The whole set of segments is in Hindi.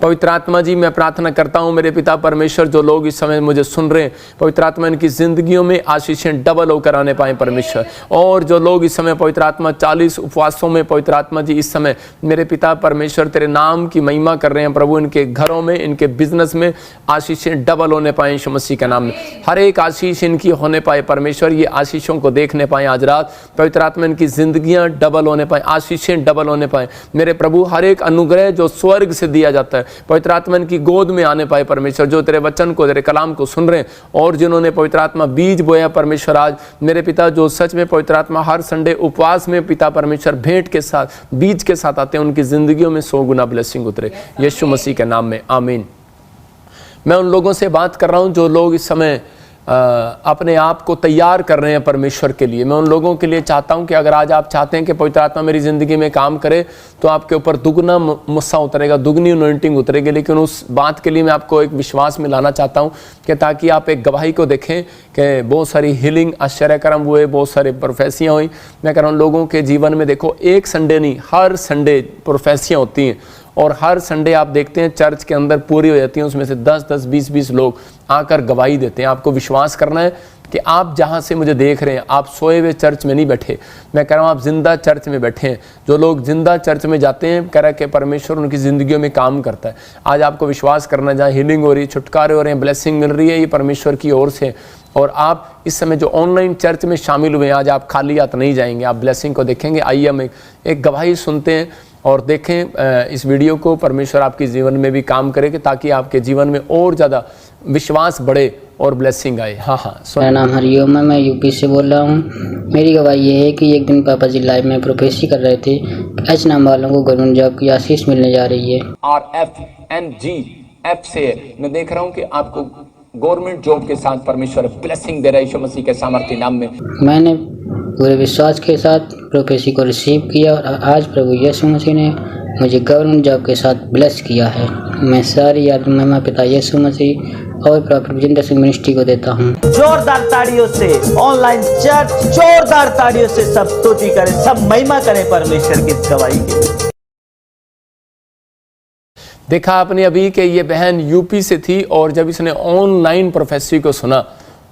पवित्र आत्मा जी, मैं प्रार्थना करता हूँ मेरे पिता परमेश्वर, जो लोग इस समय मुझे सुन रहे हैं, पवित्र आत्मा इनकी ज़िंदगियों में आशीषें डबल होकर आने पाएँ परमेश्वर। और जो लोग इस समय पवित्र आत्मा 40 उपवासों में पवित्र आत्मा जी इस समय मेरे पिता परमेश्वर तेरे नाम की महिमा कर रहे हैं प्रभु, इनके घरों में, इनके बिजनेस में आशीषें डबल होने पाए यीशु मसीह के नाम में। हर एक आशीष इनकी होने पाए परमेश्वर, ये आशीषों को देखने पाए आज रात। पवित्र आत्मा इनकी जिंदगियां डबल होने पाए, आशीषें डबल होने पाए मेरे प्रभु। हर एक अनुग्रह जो स्वर्ग से दिया जाता है पवित्र आत्मा इनकी गोद में आने पाए परमेश्वर, जो तेरे वचन को, तेरे कलाम को सुन रहे हैं और जिन्होंने पवित्र आत्मा बीज बोया परमेश्वर, आज मेरे पिता जो सच में पवित्र आत्मा हर संडे उपवास में पिता परमेश्वर भेंट के साथ, बीज के साथ आते हैं, उनकी जिंदगियों में 100 गुना ब्लेसिंग उतरे यीशु मसीह के नाम में, आमीन। मैं उन लोगों से बात कर रहा हूं जो लोग इस समय अपने आप को तैयार कर रहे हैं परमेश्वर के लिए। मैं उन लोगों के लिए चाहता हूं कि अगर आज आप चाहते हैं कि पवित्र आत्मा मेरी ज़िंदगी में काम करे, तो आपके ऊपर दुगना मुस्सा उतरेगा, दुगनी अनॉइंटिंग उतरेगी। लेकिन उस बात के लिए मैं आपको एक विश्वास में लाना चाहता हूं कि ताकि आप एक गवाही को देखें कि बहुत सारी हीलिंग, आश्चर्यकर्म हुए, बहुत सारे प्रोफेसियाँ हुई। मैं कह रहा हूँ लोगों के जीवन में देखो, एक संडे नहीं, हर संडे प्रोफेसियाँ होती हैं और हर संडे आप देखते हैं चर्च के अंदर पूरी हो जाती हैं। उसमें से 10-10, 20-20 लोग आकर गवाही देते हैं। आपको विश्वास करना है कि आप जहाँ से मुझे देख रहे हैं, आप सोए हुए चर्च में नहीं बैठे। मैं कह रहा हूँ आप जिंदा चर्च में बैठे हैं। जो लोग जिंदा चर्च में जाते हैं, कह रहा है कि परमेश्वर उनकी ज़िंदगियों में काम करता है। आज आपको विश्वास करना है, जहाँ हीलिंग हो रही है, छुटकारे हो रहे हैं, ब्लेसिंग मिल रही है, ये परमेश्वर की ओर से। और आप इस समय जो ऑनलाइन चर्च में शामिल हुए हैं, आज आप खाली हाथ नहीं जाएंगे, आप ब्लेसिंग को देखेंगे। आइए हम एक गवाही सुनते हैं और देखें इस वीडियो को। परमेश्वर आपके जीवन में भी काम करे कि ताकि आपके जीवन में और ज़्यादा विश्वास बढ़े और ब्लेसिंग आए। हाँ, मेरा नाम हरिओम है, मैं यूपी से बोल रहा हूँ। मेरी गवाही ये है कि एक दिन पापा जी लाइव में प्रोफेसी कर रहे थे, एच नाम वालों को गवर्नमेंट जॉब की आशीष मिलने जा रही है। RFNGF से मैं देख रहा हूँ कि आपको गवर्नमेंट जॉब के साथ परमेश्वर ब्लेसिंग दे रहा है यीशु मसीह के सामर्थ्य नाम में। मैंने पूरे विश्वास के साथ प्रोफेसी को रिसीव किया और आज प्रभु यीशु मसीह ने मुझे गवर्नमेंट जॉब के साथ ब्लेस किया है। मैं सारी याद महिमा पिता यीशु मसीह और प्रॉफिट विजेंद्र सिंह मिनिस्ट्री को देता हूँ। जोरदार ताड़ियों से ऑनलाइन चर्च, जोरदार ताड़ियों से सब स्तुति करें, सब महिमा करें परमेश्वर की गवाही के। देखा आपने अभी कि ये बहन यूपी से थी और जब इसने ऑनलाइन प्रोफेसी को सुना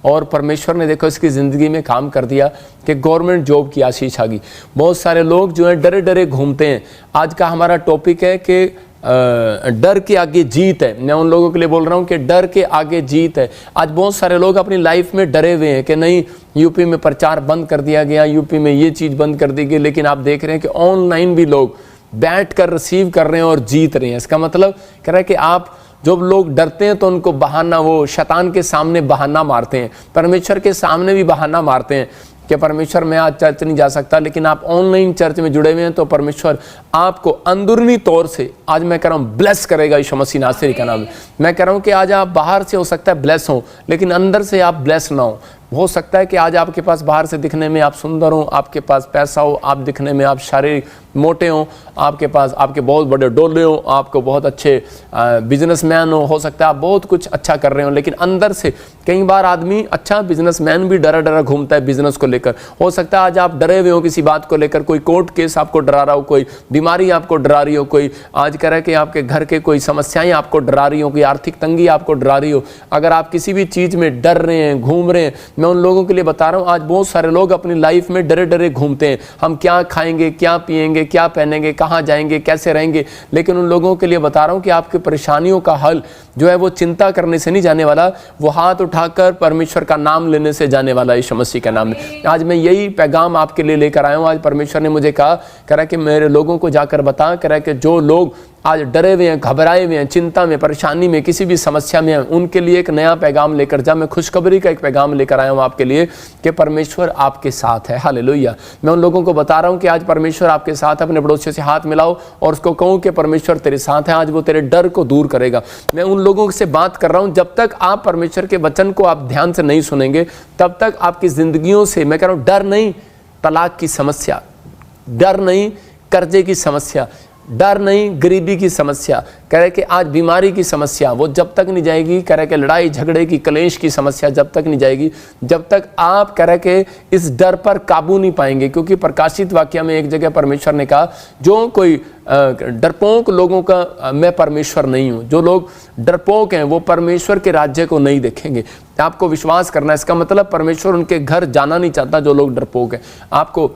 और परमेश्वर ने देखो इसकी ज़िंदगी में काम कर दिया कि गवर्नमेंट जॉब की आशीष आ गई। बहुत सारे लोग जो हैं डरे डरे घूमते हैं। आज का हमारा टॉपिक है कि डर के आगे जीत है। मैं उन लोगों के लिए बोल रहा हूँ कि डर के आगे जीत है। आज बहुत सारे लोग अपनी लाइफ में डरे हुए हैं कि नहीं, यूपी में प्रचार बंद कर दिया गया, यूपी में ये चीज़ बंद कर दी गई। लेकिन आप देख रहे हैं कि ऑनलाइन भी लोग बैठ कर रिसीव कर रहे हैं और जीत रहे हैं। इसका मतलब कह रहा है कि आप, जो लोग डरते हैं तो उनको बहाना, वो शैतान के सामने बहाना मारते हैं, परमेश्वर के सामने भी बहाना मारते हैं कि परमेश्वर मैं आज चर्च नहीं जा सकता। लेकिन आप ऑनलाइन चर्च में जुड़े हुए हैं तो परमेश्वर आपको अंदरूनी तौर से आज मैं कह रहा हूँ ब्लेस करेगा यीशु मसीह नासरी का नाम। मैं कह रहा हूँ कि आज आप बाहर से हो सकता है ब्लेस हो, लेकिन अंदर से आप ब्लेस ना हो सकता है कि आज आपके पास बाहर से दिखने में आप सुंदर हो, आपके पास पैसा हो, आप दिखने में आप शारीरिक मोटे हो, आपके पास आपके बहुत बड़े डोले हो, आपको बहुत अच्छे बिजनेसमैन हो सकता है आप बहुत कुछ अच्छा कर रहे हो, लेकिन अंदर से कई बार आदमी अच्छा बिजनेसमैन भी डरा डरा घूमता है बिजनेस को लेकर। हो सकता है आज आप डरे हुए हो किसी बात को लेकर, कोई कोर्ट केस आपको डरा रहा हो, कोई बीमारी आपको डरा रही हो, कोई आज कह रहा है कि आपके घर के कोई समस्याएं आपको डरा रही हो, कोई आर्थिक तंगी आपको डरा रही हो। अगर आप किसी भी चीज़ में डर रहे हैं, घूम रहे हैं, मैं उन लोगों के लिए बता रहा हूँ आज बहुत सारे लोग अपनी लाइफ में डरे डरे घूमते हैं। हम क्या खाएंगे, क्या पिएंगे, क्या पहनेंगे, कहाँ जाएंगे, कैसे रहेंगे। लेकिन उन लोगों के लिए बता रहा हूँ कि आपकी परेशानियों का हल जो है वो चिंता करने से नहीं जाने वाला, वो हाथ उठाकर परमेश्वर का नाम लेने से जाने वाला यीशु मसीह का नाम में। आज मैं यही पैगाम आपके लिए लेकर आया हूँ। आज परमेश्वर ने मुझे कहा, कह रहा कि मेरे लोगों को जाकर बता, कह रहा कि जो लोग आज डरे हुए हैं, घबराए हुए हैं, चिंता में, परेशानी में, किसी भी समस्या में हैं, उनके लिए एक नया पैगाम लेकर जा। मैं खुशखबरी का एक पैगाम लेकर आया हूँ आपके लिए कि परमेश्वर आपके साथ है। हालेलुया। मैं उन लोगों को बता रहा हूँ कि आज परमेश्वर आपके साथ है। अपने पड़ोसी से हाथ मिलाओ और उसको कहूँ कि परमेश्वर तेरे साथ है, आज वो तेरे डर को दूर करेगा। मैं उन लोगों से बात कर रहा हूँ, जब तक आप परमेश्वर के वचन को आप ध्यान से नहीं सुनेंगे, तब तक आपकी जिंदगियों से, मैं कह रहा हूँ, डर नहीं तलाक की समस्या, डर नहीं कर्जे की समस्या, डर नहीं, गरीबी की समस्या, कह रहे कि आज बीमारी की समस्या वो जब तक नहीं जाएगी, कह रहे कि लड़ाई झगड़े की कलेश की समस्या जब तक नहीं जाएगी, जब तक आप कह रहे कि इस डर पर काबू नहीं पाएंगे। क्योंकि प्रकाशित वाक्य में एक जगह परमेश्वर ने कहा, जो कोई डरपोक लोगों का मैं परमेश्वर नहीं हूं। जो लोग डरपोक हैं वो परमेश्वर के राज्य को नहीं देखेंगे। आपको विश्वास करना है, इसका मतलब परमेश्वर उनके घर जाना नहीं चाहता जो लोग डरपोक हैं। आपको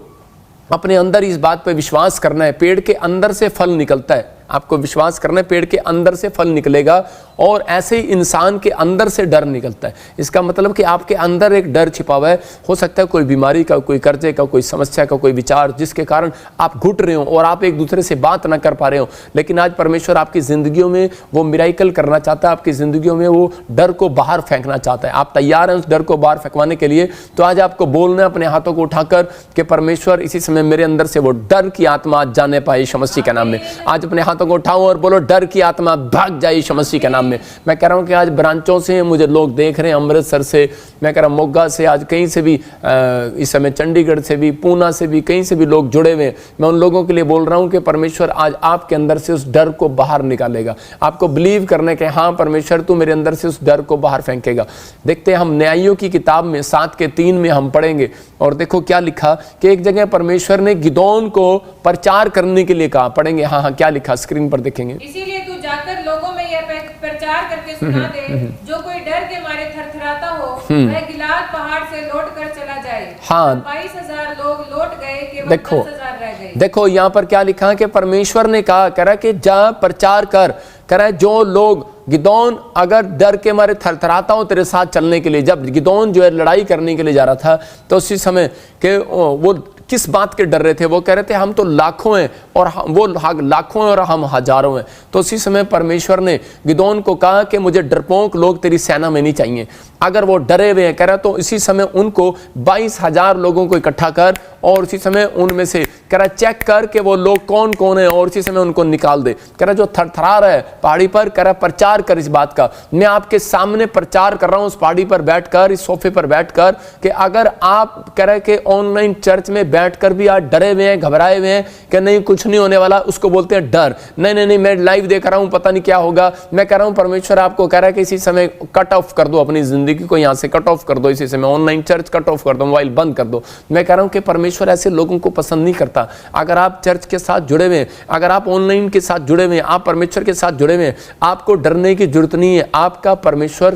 अपने अंदर इस बात पे विश्वास करना है, पेड़ के अंदर से फल निकलता है। आपको विश्वास करना है, पेड़ के अंदर से फल निकलेगा, और ऐसे ही इंसान के अंदर से डर निकलता है। इसका मतलब कि आपके अंदर एक डर छिपा हुआ है। हो सकता है कोई बीमारी का, कोई कर्जे का, कोई समस्या का, कोई विचार जिसके कारण आप घुट रहे हो और आप एक दूसरे से बात ना कर पा रहे हो। लेकिन आज परमेश्वर आपकी जिंदगियों में वो मिराइकल करना चाहता है, आपकी जिंदगियों में वो डर को बाहर फेंकना चाहता है। आप तैयार हैं उस डर को बाहर फेंकवाने के लिए? तो आज आपको बोलना है अपने हाथों को उठाकर कि परमेश्वर इसी समय मेरे अंदर से वो डर की आत्मा आज जाने पाए यीशु मसीह के नाम में। आज अपने हाथों को उठाओ और बोलो, डर की आत्मा भाग जाए यीशु मसीह के नाम में। मैं कह रहा हूं कि आज ब्रांचों से मुझे लोग देख रहे हैं, अमृतसर से, मैं कह रहा हूं मोगा से, आज कहीं से भी, इस समय चंडीगढ़ से भी, पूना से भी, कहीं से भी लोग जुड़े हुए हैं। मैं उन लोगों के लिए बोल रहा हूं कि परमेश्वर आज आपके अंदर से उस डर को बाहर निकालेगा। आपको बिलीव करने के, हाँ परमेश्वर तू मेरे अंदर से उस डर को बाहर फेंकेगा। देखते हैं हम न्यायियों की किताब में 7:3 में हम पढ़ेंगे, और देखो क्या लिखा कि एक जगह परमेश्वर ने गिदोन को प्रचार करने के लिए कहा। पढ़ेंगे, हाँ क्या लिखा स्क्रीन पर देखेंगे। इसीलिए तू जाकर लोगों में यह प्रचार करके सुना दे, जो कोई डर के मारे थरथराता हो वह गिलाद पहाड़ से लौट कर चला जाए। हाँ, 22,000 लोग लौट गए, केवल देखो 10,000 रह गए। देखो यहाँ पर क्या लिखा कि परमेश्वर ने कहा, कह रहा कि जा प्रचार कर, कह रहा है जो लोग गिदोन अगर डर के मारे थरथराता हो तेरे साथ चलने के लिए। जब गिदोन जो है लड़ाई करने के लिए जा रहा था, तो उसी समय के वो किस बात के डर रहे थे? वो कह रहे थे हम तो लाखों हैं और वो लाखों हैं और हम हजारों हैं। तो उसी समय परमेश्वर ने गिदोन को कहा कि मुझे डरपोक लोग तेरी सेना में नहीं चाहिए। अगर वो डरे हुए हैं, कह रहा तो इसी समय उनको 22,000 लोगों को इकट्ठा कर, और उसी समय उनमें से कह रहा चेक कर कि वो लोग कौन कौन है, और उसी समय उनको निकाल दे। कह रहा जो थरथरा रहा है पहाड़ी पर, कह रहा प्रचार कर इस बात का। मैं आपके सामने प्रचार कर रहा हूं उस पहाड़ी पर बैठकर, इस सोफे पर बैठकर, कि अगर आप कह रहे कि ऑनलाइन चर्च में बैठकर भी आज डरे हुए हैं, घबराए हुए हैं कि नहीं कुछ नहीं होने वाला, उसको बोलते हैं डर। नहीं, मैं लाइव देख रहा हूं, पता नहीं क्या होगा। मैं कह रहा हूं परमेश्वर आपको कह रहा है कि इसी समय कट ऑफ कर दो अपनी जिंदगी को, यहां से कट ऑफ कर दो, इसी समय ऑनलाइन चर्च कट ऑफ कर दो, मोबाइल बंद कर दो। मैं कह रहा हूं कि परमेश्वर ऐसे लोगों को पसंद नहीं करता। अगर आप चर्च के साथ जुड़े हुए हैं, अगर आप ऑनलाइन के साथ जुड़े हुए हैं, आप परमेश्वर के साथ जुड़े हुए हैं, आपको डरने की जरूरत नहीं है। आपका परमेश्वर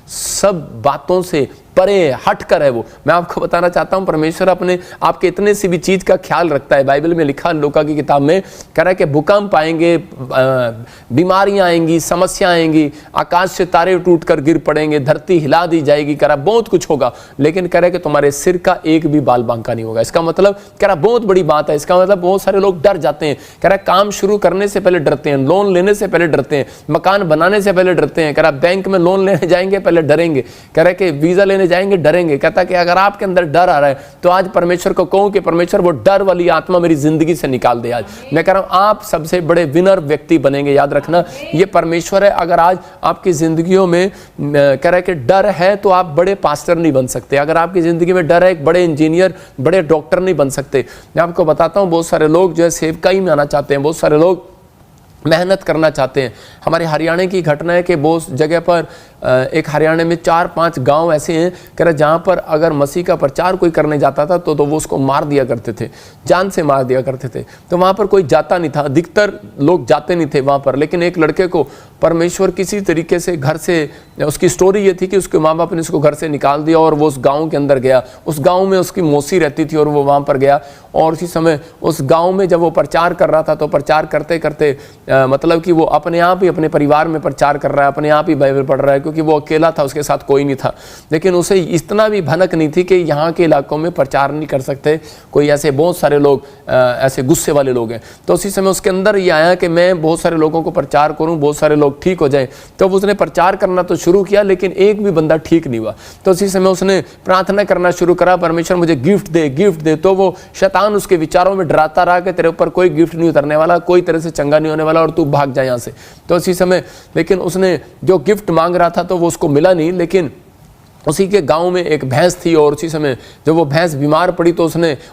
सब बातों से परे हट कर है। वो मैं आपको बताना चाहता हूं, परमेश्वर अपने आपके इतने सी भी चीज का ख्याल रखता है। बाइबल में लिखा, लूका की किताब में कह रहा है कि भूकंप आएंगे, बीमारियां आएंगी, समस्या आएंगी, आकाश से तारे टूट कर गिर पड़ेंगे, धरती हिला दी जाएगी, कह रहा बहुत कुछ होगा, लेकिन कह रहा है कि तुम्हारे सिर का एक भी बाल बांका नहीं होगा। इसका मतलब कह रहा बहुत बड़ी बात है। इसका मतलब बहुत सारे लोग डर जाते हैं। कह रहा काम शुरू करने से पहले डरते हैं, लोन लेने से पहले डरते हैं, मकान बनाने से पहले डरते हैं। कह रहा बैंक में लोन लेने जाएंगे पहले डरेंगे, कह रहा कि वीजा लेने जाएंगे डरेंगे। कहता कि अगर आपके अंदर डर आ रहा है तो आज परमेश्वर को कहूं कि परमेश्वर वो डर वाली आत्मा मेरी जिंदगी से निकाल दे। आज मैं कह रहा हूं आप सबसे बड़े विनर व्यक्ति बनेंगे। याद रखना ये परमेश्वर है। अगर आज आपकी जिंदगियों में कह रहा है कि डर है तो आप बड़े पास्टर नहीं बन सकते। अगर आपकी जिंदगी में डर है, एक बड़े इंजीनियर, बड़े डॉक्टर नहीं बन सकते। मैं आपको बताता हूं, बहुत सारे लोग जो है सेवकाई में आना चाहते हैं, बहुत सारे लोग मेहनत करना चाहते हैं। हमारे हरियाणा की घटना है कि बहुत जगह पर एक हरियाणा में 4-5 गांव ऐसे हैं कह रहे जहाँ पर अगर मसीह का प्रचार कोई करने जाता था तो वो उसको मार दिया करते थे, जान से मार दिया करते थे। तो वहाँ पर कोई जाता नहीं था, अधिकतर लोग जाते नहीं थे वहाँ पर। लेकिन एक लड़के को परमेश्वर किसी तरीके से घर से, उसकी स्टोरी ये थी कि उसके माँ बाप ने उसको घर से निकाल दिया और वो उस गाँव के अंदर गया। उस गाँव में उसकी मौसी रहती थी और वो वहाँ पर गया, और उसी समय उस गाँव में जब वो प्रचार कर रहा था तो प्रचार करते करते मतलब कि वो अपने आप ही अपने परिवार में प्रचार कर रहा है, अपने आप ही बाइबल पढ़ रहा है, क्योंकि वो अकेला था, उसके साथ कोई नहीं था। लेकिन उसे इतना भी भनक नहीं थी कि यहाँ के इलाकों में प्रचार नहीं कर सकते, कोई ऐसे बहुत सारे लोग ऐसे गुस्से वाले लोग हैं। तो उसी समय उसके अंदर ये आया कि मैं बहुत सारे लोगों को प्रचार करूँ, बहुत सारे लोग ठीक हो जाएं। तो उसने प्रचार करना तो शुरू किया, लेकिन एक भी बंदा ठीक नहीं हुआ। तो उसी समय उसने प्रार्थना करना शुरू करा, परमेश्वर मुझे गिफ्ट दे, गिफ्ट दे। तो वो शैतान उसके विचारों में डराता रहा कि तेरे ऊपर कोई गिफ्ट नहीं उतरने वाला, कोई तरह से चंगा नहीं होने वाला और तू भाग जाए यहाँ से। तो उसी समय लेकिन उसने जो गिफ्ट मांग रहा था तो वो उसको मिला नहीं। लेकिन उसी के गांव में एक भैंस थी और उसी समय जब वो भैंस बीमार पड़ी तो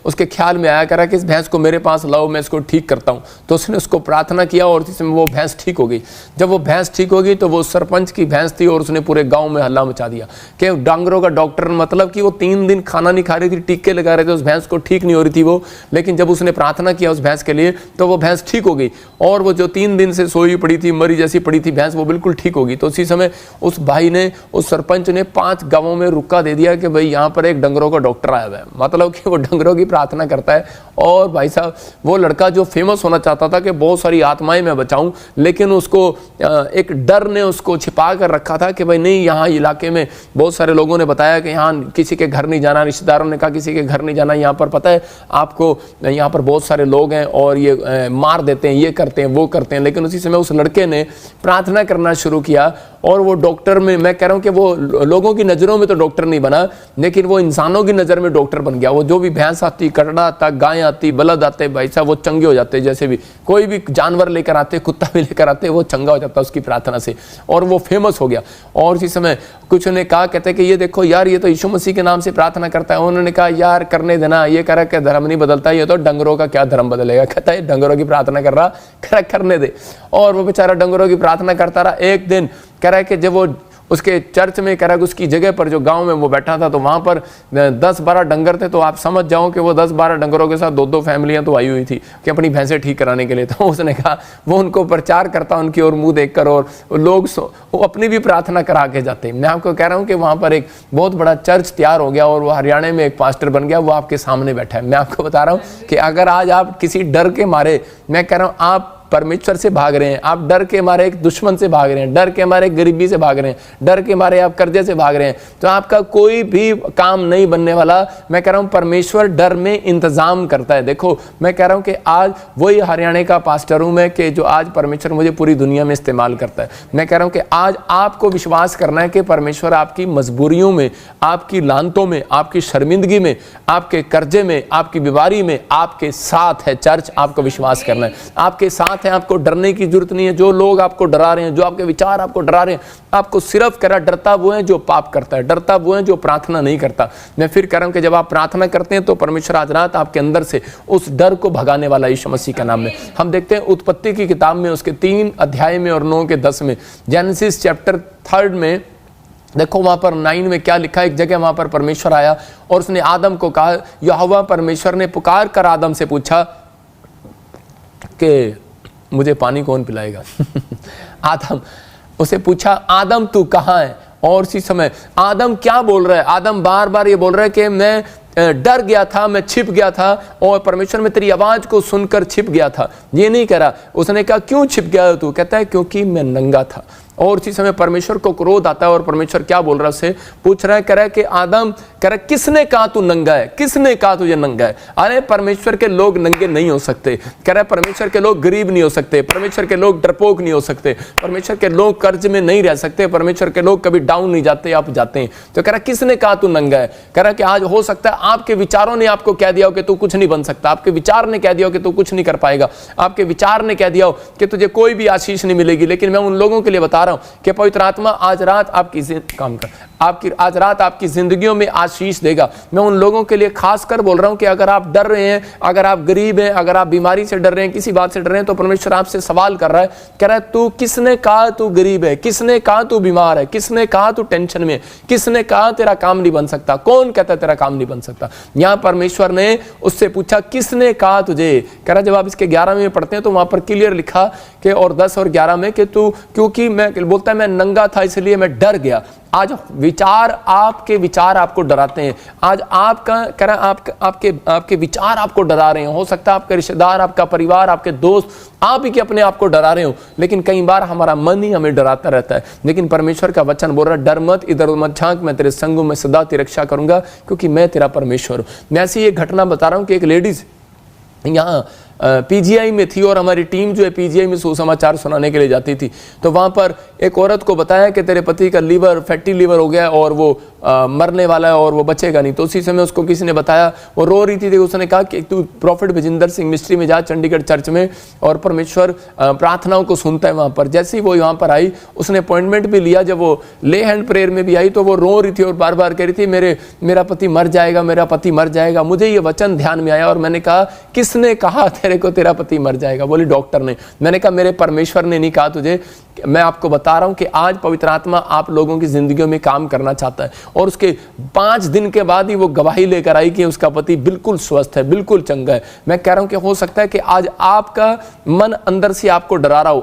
उसके ख्याल में आया करा कि इस भैंस को मेरे पास लाओ, मैं इसको ठीक करता हूँ। तो उसने उसको प्रार्थना किया और उसी समय वो भैंस ठीक हो गई। जब वो भैंस ठीक हो गई तो वो सरपंच की भैंस थी और उसने पूरे गाँव में हल्ला मचा दिया कि डांगरों का डॉक्टर, मतलब कि वो 3 दिन खाना नहीं खा रही थी, टीके लगा रहे थे, उस भैंस को ठीक नहीं हो रही थी वो। लेकिन जब उसने प्रार्थना किया उस भैंस के लिए तो वो भैंस ठीक हो गई और वो जो 3 दिन से सोई पड़ी थी, मरी जैसी पड़ी थी भैंस, वो बिल्कुल ठीक हो गई। तो उसी समय उस भाई ने, उस सरपंच ने 5 गाँवों में रुका दे दिया कि भाई यहाँ पर एक डंगरों का डॉक्टर आया हुआ है, मतलब कि वो डंगरों की प्रार्थना करता है। और भाई साहब वो लड़का जो फेमस होना चाहता था कि बहुत सारी आत्माएं मैं बचाऊं, लेकिन उसको एक डर ने उसको छिपा कर रखा था कि भाई नहीं, यहाँ इलाके में बहुत सारे लोगों ने बताया कि यहाँ किसी के घर नहीं जाना, रिश्तेदारों ने कहा किसी के घर नहीं जाना, यहाँ पर पता है आपको, यहाँ पर बहुत सारे लोग हैं और ये मार देते हैं, ये करते हैं, वो करते हैं। लेकिन उसी समय उस लड़के ने प्रार्थना करना शुरू किया और वो डॉक्टर में, मैं कह रहा हूँ कि वो लोगों की नज़रों में तो डॉक्टर नहीं बना, लेकिन वो इंसानों की नज़र में डॉक्टर बन गया। वो जो भी भैंस आती, कटड़ा आता, गाय आती, बलद आते, भाई साहब वो चंगे हो जाते। जैसे भी कोई भी जानवर लेकर आते, कुत्ता भी लेकर आते, वो चंगा हो जाता उसकी प्रार्थना से, और वो फेमस हो गया। और इसी समय कुछ ने कहा, कहते कि ये देखो यार, ये तो यीशु मसीह के नाम से प्रार्थना करता है। उन्होंने कहा यार करने देना, ये कह रहा कि धर्म नहीं बदलता, ये तो डंगरों का क्या धर्म बदलेगा। कहता है डंगरों की प्रार्थना कर रहा, कह रहा करने दे। और वो बेचारा डंगरों की प्रार्थना करता रहा। एक दिन कह रहा है कि जब वो उसके चर्च में, कह रहा है उसकी जगह पर जो गांव में वो बैठा था, तो वहां पर 10-12 डंगर थे। तो आप समझ जाओ कि वो 10-12 डंगरों के साथ 2-2 फैमिलियां तो आई हुई थी कि अपनी भैंसें ठीक कराने के लिए। तो उसने कहा, वो उनको प्रचार करता उनकी ओर मुंह देखकर, और लोग वो अपनी भी प्रार्थना करा के जाते। मैं आपको कह रहा हूं कि वहां पर एक बहुत बड़ा चर्च तैयार हो गया और वो हरियाणा में एक पास्टर बन गया। वो आपके सामने बैठा है। मैं आपको बता रहा हूं कि अगर आज आप किसी डर के मारे, मैं कह रहा हूं आप परमेश्वर से भाग रहे हैं, आप डर के मारे एक दुश्मन से भाग रहे हैं, डर के मारे गरीबी से भाग रहे हैं, डर के मारे आप कर्जे से भाग रहे हैं, तो आपका कोई भी काम नहीं बनने वाला। मैं कह रहा हूं परमेश्वर डर में इंतजाम करता है। देखो मैं कह रहा हूं कि आज वही हरियाणा का पास्टर हूं मैं, कि जो आज परमेश्वर मुझे पूरी दुनिया में इस्तेमाल करता है। मैं कह रहा हूं कि आज आपको विश्वास करना है कि परमेश्वर आपकी मजबूरियों में, आपकी लानतों में, आपकी शर्मिंदगी में, आपके कर्जे में, आपकी बीमारी में आपके साथ है। चर्च आपको विश्वास करना है, आपके साथ है, आपको डरने की जरूरत नहीं है। जो लोग आपको डरा रहे हैं, जो आपके विचार आपको डरा रहे हैं, आपको सिर्फ कह रहा, डरता वो है जो पाप करता है, डरता वो है जो प्रार्थना नहीं करता। मैं फिर कह रहा हूं कि जब आप प्रार्थना करते हैं तो परमेश्वर आज रात आपके अंदर से उस डर को भगाने वाला यीशु मसीह का नाम में। हम देखते हैं उत्पत्ति की किताब में उसके 3 अध्याय में और 9 के 10 में, जेनेसिस चैप्टर 3 में देखो वहां पर 9 में क्या लिखा है। एक जगह वहां पर परमेश्वर आया और उसने आदम को कहा, यहोवा परमेश्वर ने पुकार कर आदम से पूछा कि मुझे पानी कौन पिलाएगा। आदम उसे पूछा, आदम तू कहाँ है? और उसी समय आदम क्या बोल रहा है? आदम बार बार ये बोल रहा है कि मैं डर गया था, मैं छिप गया था और परमेश्वर में तेरी आवाज को सुनकर छिप गया था। ये नहीं कह रहा। उसने कहा क्यों छिप गया तू? कहता है क्योंकि मैं नंगा था। और उसी समय परमेश्वर को क्रोध आता है और परमेश्वर क्या बोल रहा है, उससे पूछ रहा है, कह रहा है कि आदम, कह रहा है किसने कहा तू नंगा है? किसने कहा तुझे नंगा है? अरे परमेश्वर के लोग नंगे नहीं हो सकते। कह रहा है परमेश्वर के लोग गरीब नहीं हो सकते, परमेश्वर के लोग डरपोक नहीं हो सकते, परमेश्वर के लोग कर्ज में नहीं रह सकते, परमेश्वर के लोग कभी डाउन नहीं जाते, आप जाते हैं। तो कह रहा है किसने कहा तू नंगा है? कह रहा है कि आज हो सकता है आपके विचारों ने आपको कह दिया हो कि तू कुछ नहीं बन सकता, आपके विचार ने कह दिया हो कि तू कुछ नहीं कर पाएगा, आपके विचार ने कह दिया हो कि तुझे कोई भी आशीष नहीं मिलेगी। लेकिन मैं उन लोगों के लिए बता रहा हूं कि पवित्र आत्मा आज रात आज रात आपकी जिंदगियों में आशीष देगा। मैं उन लोगों के लिए खासकर बोल रहा हूं कि अगर आप डर रहे हैं, अगर आप गरीब हैं, अगर आप बीमारी से डर रहे हैं, किसी बात से डर रहे हैं, तो परमेश्वर आपसे सवाल कर रहा है, कह रहा है तू किसने कहा तू गरीब है? किसने कहा तू बीमार है? किसने कहा तू टेंशन में? किसने कहा तेरा काम नहीं बन सकता? कौन कहता है तेरा काम नहीं बन सकता? यहां परमेश्वर ने उससे पूछा किसने कहा तुझे? कह रहा जब आप इसके 11 में पढ़ते हैं तो वहां पर क्लियर लिखा कि और 10 और 11 में कि तू, क्योंकि मैं बोलता है मैं नंगा था इसलिए मैं डर गया। आज आपके विचार आपको डराते हैं। आज आपका कह रहा आपके विचार आपको डरा रहे हैं। हो सकता है आपके रिश्तेदार, आपका परिवार, आपके दोस्त आप ही के अपने आप को डरा रहे हो। लेकिन कई बार हमारा मन ही हमें डराता रहता है। लेकिन परमेश्वर का वचन बोल रहा है डर मत, इधर मत झांक, मैं तेरे संग हूं, मैं सदा तेरी रक्षा करूंगा क्योंकि मैं तेरा परमेश्वर हूं। मैं ऐसी एक घटना बता रहा हूं कि एक लेडीज यहाँ पीजीआई में थी और हमारी टीम जो है पीजीआई में सुसमाचार सुनाने के लिए जाती थी। तो वहाँ पर एक औरत को बताया कि तेरे पति का लीवर, फैटी लीवर हो गया और वो मरने वाला है और वो बचेगा नहीं। तो उसी समय उसको किसी ने बताया, वो रो रही थी, उसने कहा कि तू प्रॉफिट विजेंद्र सिंह मिस्ट्री में जा, चंडीगढ़ चर्च में, और परमेश्वर प्रार्थनाओं को सुनता है वहाँ पर। जैसे ही वो यहाँ पर आई, उसने अपॉइंटमेंट भी लिया। जब वो ले हैंड प्रेयर में भी आई तो वो रो रही थी और बार बार कह रही थी मेरा पति मर जाएगा, मेरा पति मर जाएगा। मुझे ये वचन ध्यान में आया और मैंने कहा, किसने कहा तेरे को तेरा पति मर जाएगा? बोली डॉक्टर ने। मैंने कहा मेरे परमेश्वर ने नहीं कहा तुझे, मैं आपको बता रहा हूं कि आज पवित्र आत्मा आप लोगों की जिंदगियों में काम करना चाहता है। और उसके 5 दिन के बाद ही वो गवाही लेकर आई कि उसका पति बिल्कुल स्वस्थ है, बिल्कुल चंगा है। मैं कह रहा हूं कि हो सकता है कि आज आपका मन अंदर से आपको डरा रहा हो,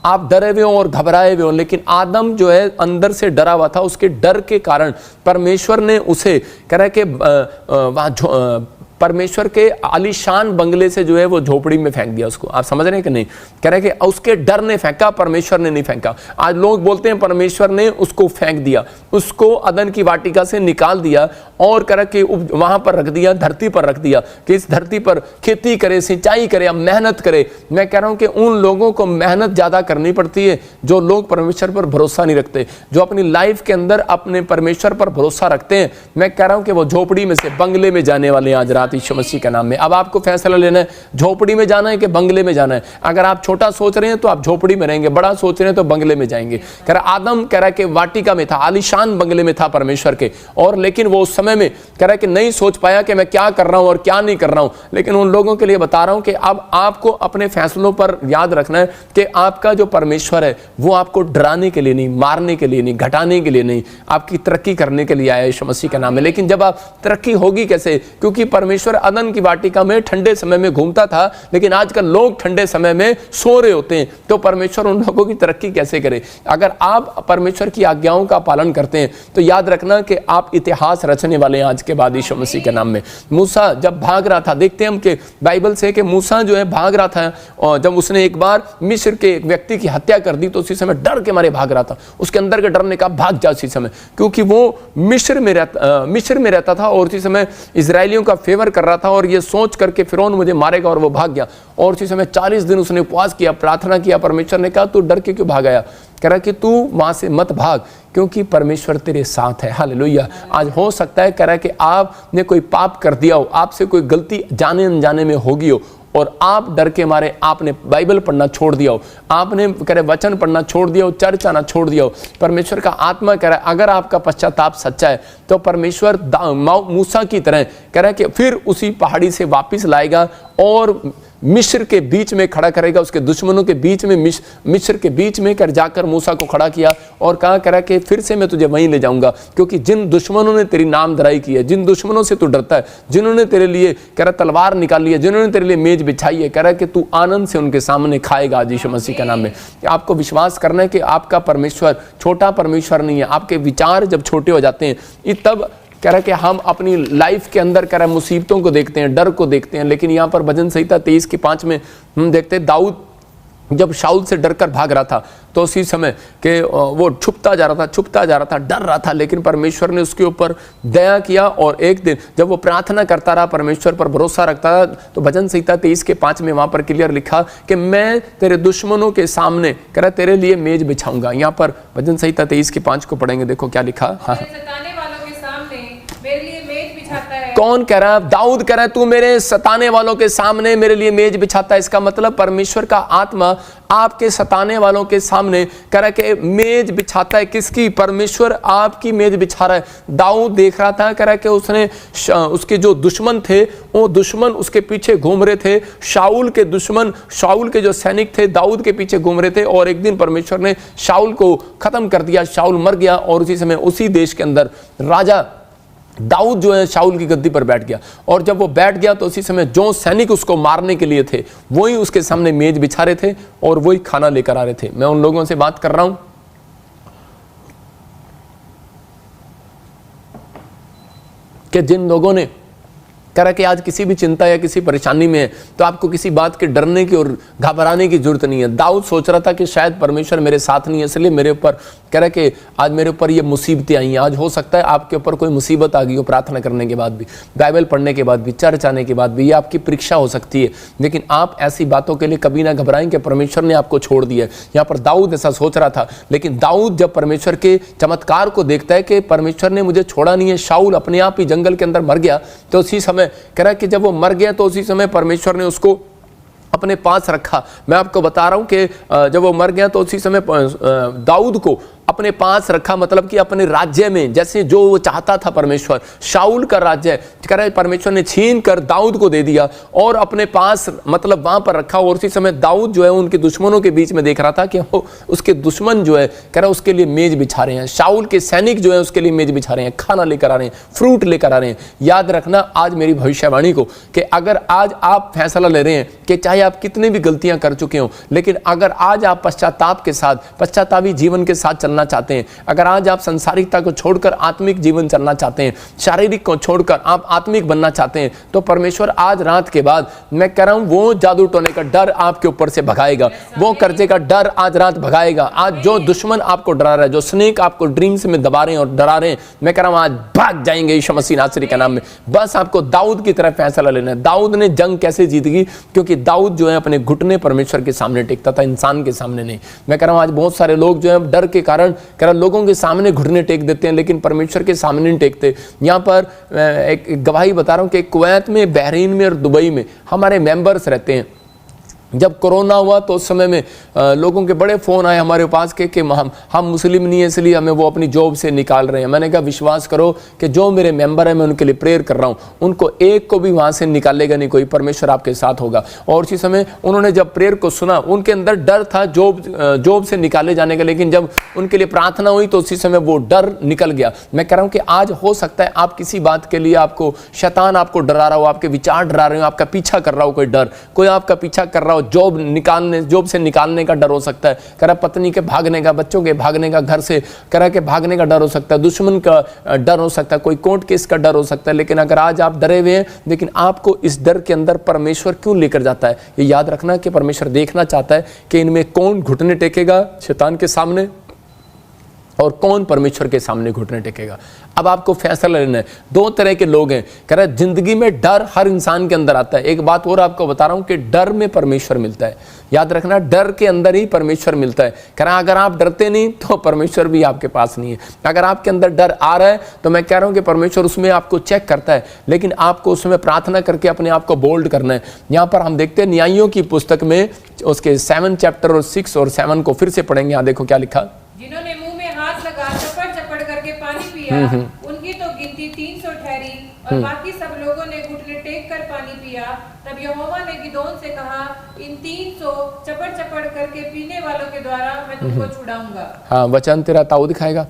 आप डरे हुए हो और घबराए हुए हो, लेकिन आदम जो है अंदर से डरा हुआ था। उसके डर के कारण परमेश्वर ने उसे कह रहा है कि परमेश्वर के आलीशान बंगले से जो है वो झोपड़ी में फेंक दिया उसको। आप समझ रहे हैं कि नहीं? कह रहे हैं कि उसके डर ने फेंका, परमेश्वर ने नहीं फेंका। आज लोग बोलते हैं परमेश्वर ने उसको फेंक दिया, उसको अदन की वाटिका से निकाल दिया और कह रहा कि वहां पर रख दिया, धरती पर रख दिया कि इस धरती पर खेती करे, सिंचाई करे, मेहनत करे। मैं कह रहा हूं कि उन लोगों को मेहनत ज्यादा करनी पड़ती है जो लोग परमेश्वर पर भरोसा नहीं रखते, जो अपनी लाइफ के अंदर अपने परमेश्वर पर भरोसा रखते हैं। मैं कह रहा हूं कि वो झोपड़ी में से बंगले में जाने वाले आज रात यीशु मसीह के नाम में। अब आपको फैसला लेना है, झोपड़ी में जाना है कि बंगले में जाना है। अगर आप छोटा सोच रहे हैं तो आप झोपड़ी में रहेंगे, बड़ा सोच रहे हैं तो बंगले में जाएंगे। कह रहा आदम कह रहा कि वाटिका में था, आलीशान बंगले में था परमेश्वर के, और लेकिन वो उस समय में कह रहा कि नहीं सोच पाया कि मैं क्या कर रहा हूं और क्या नहीं कर रहा हूं। लेकिन उन लोगों के लिए बता रहा हूं कि अब आपको अपने फैसलों पर याद रखना है कि आपका जो परमेश्वर है वो आपको डराने के लिए नहीं, मारने के लिए नहीं, घटाने के लिए नहीं, आपकी तरक्की करने के लिए आया यीशु मसीह के नाम में। लेकिन जब आप तरक्की होगी कैसे? क्योंकि परमेश्वर अदन की वाटिका में ठंडे समय में घूमता था, लेकिन आजकल लोग ठंडे समय में सो रहे होते हैं, तो परमेश्वर उन लोगों की तरक्की कैसे करे? अगर आप परमेश्वर की आज्ञाओं का पालन करते हैं तो याद रखना कि आप इतिहास रचने वाले हैं आज के बाद यीशु मसीह के नाम में। मूसा जब भाग रहा था, देखते हैं हम कि बाइबल से कि मूसा जो है भाग रहा था, और जब उसने एक बार मिस्र के एक व्यक्ति की हत्या कर दी तो उसी समय डर के मारे भाग रहा था। उसके अंदर के डर ने कहा भाग जा उसी समय, क्योंकि वो मिस्र में रहता था और उसी समय इजरायलियों का फेवर कर रहा था, और ये सोच करके फिरौन मुझे मारेगा, और वो भाग गया। और उसी समय 40 दिन उसने उपवास किया, प्रार्थना किया। परमेश्वर ने कहा तू डर के क्यों भाग आया? कह रहा कि तू वहां से मत भाग, क्योंकि परमेश्वर तेरे साथ है। हालेलुया। आज हो सकता है कह रहा कि आपने कोई पाप कर दिया हो, आपसे कोई गलती जाने अनजाने में होगी हो, और आप डर के मारे आपने बाइबल पढ़ना छोड़ दिया हो, आपने कह रहे वचन पढ़ना छोड़ दिया हो, चर्च आना छोड़ दिया हो। परमेश्वर का आत्मा कह रहा है अगर आपका पश्चाताप सच्चा है तो परमेश्वर मूसा की तरह कह रहा है कि फिर उसी पहाड़ी से वापस लाएगा और मिस्र के बीच में खड़ा करेगा, उसके दुश्मनों के बीच में, मिस्र के बीच में कर जाकर मूसा को खड़ा किया और कहा करा कि फिर से मैं तुझे वहीं ले जाऊंगा, क्योंकि जिन दुश्मनों ने तेरी नामधराई की है, जिन दुश्मनों से तू डरता है, जिन्होंने तेरे लिए कह रहा तलवार निकाली है, जिन्होंने तेरे लिए मेज बिछाई है, कह रहा कि तू आनंद से उनके सामने खाएगा आज यीशु मसीह के नाम में। आपको विश्वास करना है कि आपका परमेश्वर छोटा परमेश्वर नहीं है। आपके विचार जब छोटे हो जाते हैं तब कह रहा है कि हम अपनी लाइफ के अंदर कह रहा है मुसीबतों को देखते हैं, डर को देखते हैं। लेकिन यहाँ पर भजन संहिता 23:5 में हम देखते हैं दाऊद जब शाऊल से डरकर भाग रहा था तो उसी समय के वो छुपता जा रहा था, डर रहा था, लेकिन परमेश्वर ने उसके ऊपर दया किया। और एक दिन जब वो प्रार्थना करता रहा, परमेश्वर पर भरोसा रखता रहा, तो भजन संहिता 23:5 में वहां पर क्लियर लिखा कि मैं तेरे दुश्मनों के सामने कह रहा तेरे लिए मेज बिछाऊंगा। यहाँ पर भजन संहिता 23:5 को पढ़ेंगे, देखो क्या लिखा। हाँ, कौन कह रहा है? दाऊद कह रहा है तू मेरे सताने वालों के सामने मेरे लिए मेज बिछाता है। इसका मतलब परमेश्वर का आत्मा आपके सताने वालों के सामने कह रहा है कि मेज बिछाता है। किसकी? परमेश्वर आपकी मेज बिछा रहा है। दाऊद देख रहा था, कह रहा है कि उसने उसके जो दुश्मन थे वो दुश्मन उसके पीछे घूम रहे थे। शाऊल के दुश्मन, शाऊल के जो सैनिक थे दाऊद के पीछे घूम रहे थे, और एक दिन परमेश्वर ने शाऊल को खत्म कर दिया, शाऊल मर गया। और उसी समय उसी देश के अंदर राजा दाऊद जो है शाऊल की गद्दी पर बैठ गया। और जब वो बैठ गया तो उसी समय जो सैनिक उसको मारने के लिए थे वही उसके सामने मेज बिछा रहे थे और वही खाना लेकर आ रहे थे। मैं उन लोगों से बात कर रहा हूं कि जिन लोगों ने कह रहा है कि आज किसी भी चिंता या किसी परेशानी में है तो आपको किसी बात के डरने की और घबराने की जरूरत नहीं है। दाऊद सोच रहा था कि शायद परमेश्वर मेरे साथ नहीं है, इसलिए मेरे ऊपर कह रहा है कि आज मेरे ऊपर ये मुसीबतें आई हैं। आज हो सकता है आपके ऊपर कोई मुसीबत आ गई हो प्रार्थना करने के बाद भी, बाइबल पढ़ने के बाद भी, चर्च आने के बाद भी, ये आपकी परीक्षा हो सकती है। लेकिन आप ऐसी बातों के लिए कभी ना घबराएं कि परमेश्वर ने आपको छोड़ दिया है। यहाँ पर दाऊद ऐसा सोच रहा था, लेकिन दाऊद जब परमेश्वर के चमत्कार को देखता है कि परमेश्वर ने मुझे छोड़ा नहीं है, शाऊल अपने आप ही जंगल के अंदर मर गया, तो उसी समय कह रहा है कि जब वो मर गया तो उसी समय परमेश्वर ने उसको अपने पास रखा। मैं आपको बता रहा हूं कि जब वो मर गया तो उसी समय दाऊद को अपने पास रखा, मतलब कि अपने राज्य में, जैसे जो वो चाहता था परमेश्वर, शाऊल का राज्य कह रहा है परमेश्वर ने छीन कर दाऊद को दे दिया और अपने पास मतलब वहां पर रखा। और उसी समय दाऊद जो है उनके दुश्मनों के बीच में देख रहा था कि वो उसके दुश्मन जो है कह रहा है उसके लिए मेज बिछा रहे हैं, शाऊल के सैनिक जो है उसके लिए मेज बिछा रहे हैं, खाना लेकर आ रहे हैं, फ्रूट लेकर आ रहे हैं। याद रखना आज मेरी भविष्यवाणी को कि अगर आज आप फैसला ले रहे हैं कि चाहे आप कितनी भी गलतियां कर चुके हो, लेकिन अगर आज आप पश्चाताप के साथ, पश्चातापी जीवन के साथ चलना चाहते हैं, अगर आज आप संसारिकता को छोड़कर आत्मिक जीवन चलना चाहते हैं, शारीरिक को छोड़कर आप आत्मिक बनना चाहते हैं, तो परमेश्वर आज रात के बाद मैं कह रहा हूं वो जादू टोने का डर आपके ऊपर से भगाएगा, वो कर्जे का डर आज रात भगाएगा। आज जो दुश्मन आपको डरा रहा है, जो स्नेक आपको ड्रीम्स में दबा रहे हैं और डरा रहे हैं, मैं कह रहा हूं आज भाग जाएंगे यीशु मसीह नासरी के नाम में। बस आपको दाऊद की तरह फैसला लेना है। दाऊद ने जंग कैसे जीत गई? क्योंकि दाऊद जो है अपने घुटने परमेश्वर के सामने टेकता था, इंसान के सामने नहीं। मैं कह रहा हूं आज बहुत सारे लोग जो है डर के कारण कह रहा लोगों के सामने घुटने टेक देते हैं, लेकिन परमेश्वर के सामने नहीं टेकते। यहाँ पर एक गवाही बता रहा हूं कि कुवैत में, बहरीन में और दुबई में हमारे मेंबर्स रहते हैं। जब कोरोना हुआ तो उस समय में लोगों के बड़े फ़ोन आए हमारे पास के कि हम मुस्लिम नहीं है इसलिए हमें वो अपनी जॉब से निकाल रहे हैं। मैंने कहा विश्वास करो कि जो मेरे मेंबर हैं मैं उनके लिए प्रेयर कर रहा हूँ, उनको एक को भी वहाँ से निकालेगा नहीं कोई, परमेश्वर आपके साथ होगा। और उसी समय उन्होंने जब प्रेयर को सुना, उनके अंदर डर था जॉब से निकाले जाने का, लेकिन जब उनके लिए प्रार्थना हुई तो उसी समय वो डर निकल गया। मैं कह रहा हूँ कि आज हो सकता है आप किसी बात के लिए आपको शैतान आपको डरा रहा हो, आपके विचार डरा रहे हो, आपका पीछा कर रहा हो कोई डर, कोई आपका पीछा कर रहा हो, जॉब से निकालने का डर हो सकता है, कह रहा पत्नी के भागने का, बच्चों के भागने का, घर से कह रहा के भागने का डर हो सकता है, दुश्मन का डर हो सकता है, कोई कोर्ट केस का डर हो सकता है। लेकिन अगर आज आप डरे हुए हैं, लेकिन आपको इस डर के अंदर परमेश्वर क्यों लेकर जाता है, ये याद रखना कि परमेश्वर देखना चाहता है कि इनमें कौन घुटने टेकेगा शैतान के सामने और कौन परमेश्वर के सामने घुटने टेकेगा। अब आपको फैसला लेना है। दो तरह के लोग हैं, कह रहा है जिंदगी में डर हर इंसान के अंदर आता है। एक बात और आपको बता रहा हूं कि डर में परमेश्वर मिलता है। याद रखना डर के अंदर ही परमेश्वर मिलता है। कह रहा अगर आप डरते नहीं तो परमेश्वर भी आपके पास नहीं है। अगर आपके अंदर डर आ रहा है तो मैं कह रहा हूं कि परमेश्वर उसमें आपको चेक करता है, लेकिन आपको उसमें प्रार्थना करके अपने आप को बोल्ड करना है। यहाँ पर हम देखते हैं न्यायियों की पुस्तक में उसके 7 चैप्टर और 6 और 7 को फिर से पढ़ेंगे। यहाँ देखो क्या लिखा, जिन्होंने मुंह में हाथ लगा चपड़ करके पानी पिया, उनकी तो गिनती 300 ठहरी, और बाकी सब लोगों ने घुटने टेक कर पानी पिया। तब यहोवा ने गिदोन से कहा, इन 300 चपड़ करके पीने वालों के द्वारा मैं तुमको छुड़ाऊंगा। हाँ, वचन तेरा ताऊ दिखाएगा।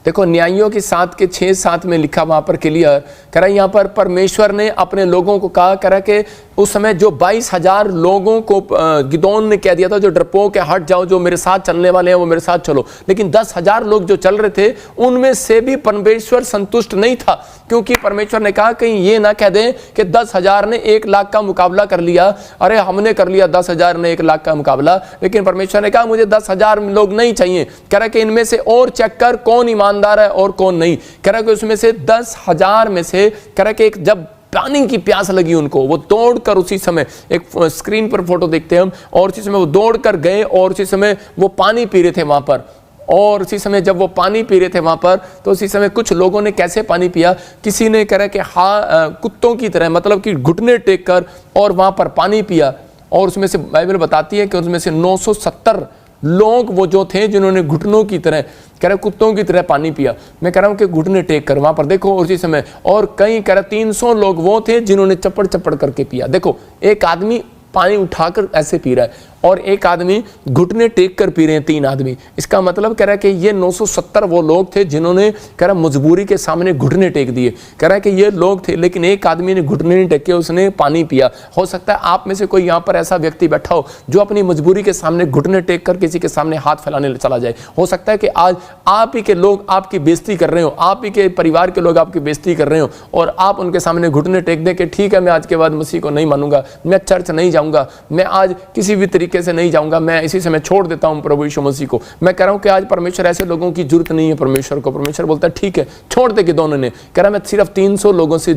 देखो न्यायियों के 7 के 6-7 में लिखा वहां पर क्लियर कह रहा, यहाँ पर परमेश्वर ने अपने लोगों को कहा, कह रहा कि उस समय जो 22,000 लोगों को गिदोन ने कह दिया था जो डरपोक है हट जाओ, जो मेरे साथ चलने वाले हैं वो मेरे साथ चलो, लेकिन 10,000 लोग जो चल रहे थे उनमें से भी परमेश्वर संतुष्ट नहीं था, क्योंकि परमेश्वर ने कहा कहीं ये ना कह दें कि 10,000 ने 1 लाख का मुकाबला कर लिया, अरे हमने कर लिया 10,000 ने 1 लाख का मुकाबला, लेकिन परमेश्वर ने कहा मुझे 10,000 लोग नहीं चाहिए। कह रहा कि इनमें से और चेक कर कौन ईमानदार है और कौन नहीं। कह रहा कि उसमें से 10,000 में से कह रहा कि एक जब पानी की प्यास लगी उनको, वो दौड़कर उसी समय, एक स्क्रीन पर फोटो देखते हैं हम, और उसी समय वो दौड़कर गए और उसी समय वो पानी पी रहे थे वहां पर। और उसी समय जब वो पानी पी रहे थे वहां पर, तो उसी समय कुछ लोगों ने कैसे पानी पिया, किसी ने कह रहा कि कुत्तों की तरह, मतलब कि घुटने टेक कर और वहां पर पानी पिया। और उसमें से बाइबल बताती है कि उसमें से 970 लोग वो जो थे जिन्होंने घुटनों की तरह, कह रहे कुत्तों की तरह पानी पिया। मैं कह रहा हूं कि घुटने टेक कर वहां पर देखो उसी समय। और कई कह रहे 300 लोग वो थे जिन्होंने चपड़ करके पिया। देखो एक आदमी पानी उठाकर ऐसे पी रहा है और एक आदमी घुटने टेक कर पी रहे हैं 3 आदमी। इसका मतलब कह रहा है कि ये 970 वो लोग थे जिन्होंने कह रहा मजबूरी के सामने घुटने टेक दिए। कह रहा है कि ये लोग थे, लेकिन एक आदमी ने घुटने नहीं टेके, उसने पानी पिया। हो सकता है आप में से कोई यहाँ पर ऐसा व्यक्ति बैठा हो जो अपनी मजबूरी के सामने घुटने टेक कर किसी के सामने हाथ फैलाने चला जाए। हो सकता है कि आज आप ही के लोग आपकी बेइज्जती कर रहे हो, आप ही के परिवार के लोग आपकी बेइज्जती कर रहे हो और आप उनके सामने घुटने टेक दें कि ठीक है, मैं आज के बाद मसीह को नहीं मानूंगा, मैं चर्च नहीं जाऊंगा, मैं आज किसी भी तरीके से नहीं जाऊंगा, मैं इसी से मैं छोड़ देता हूं प्रभु यीशु मसीह को। मैं कह रहा हूं कि आज परमेश्वर ऐसे लोगों की जरूरत नहीं है परमेश्वर को। परमेश्वर बोलता है ठीक है, छोड़ दे गिदोन ने। कह रहा मैं सिर्फ 300 लोगों से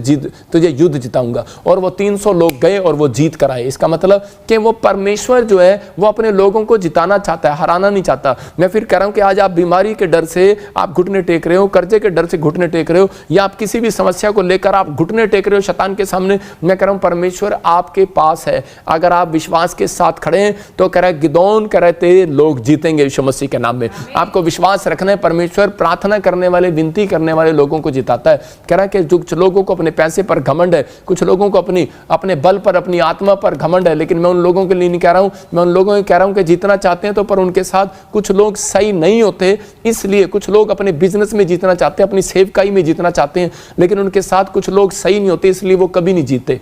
तुझे युद्ध जिताऊंगा, और वो 300 लोग गए और वो जीत कर आए। इसका मतलब कि वो परमेश्वर जो है वो अपने लोगों को जिताना चाहता है, हराना नहीं चाहता। मैं फिर कह रहा हूं कि आज आप बीमारी के डर से आप घुटने टेक रहे हो, कर्जे के डर से घुटने टेक रहे हो, या आप किसी भी समस्या को लेकर आप घुटने टेक रहे हो शैतान के सामने, मैं कह रहा हूं परमेश्वर आपके पास है। अगर आप विश्वास के साथ खड़े हैं तो कह रहा है गिदोन कह रहे तेरे लोग जीतेंगे यीशु मसीह के नाम में। आपको विश्वास रखना है, परमेश्वर प्रार्थना करने वाले, विनती करने वाले लोगों को जिताता है। कह रहा है कि कुछ लोगों को अपने पैसे पर घमंड है, कुछ लोगों को अपने बल पर, अपनी आत्मा पर घमंड है, लेकिन मैं उन लोगों के लिए नहीं कह रहा हूं, मैं उन लोगों को कह रहा हूं कि जीतना चाहते हैं तो पर उनके साथ कुछ लोग सही नहीं होते। इसलिए कुछ लोग अपने बिजनेस में जीतना चाहते हैं, अपनी सेवकाई में जीतना चाहते हैं, लेकिन उनके साथ कुछ लोग सही नहीं होते, इसलिए वो कभी नहीं जीतते।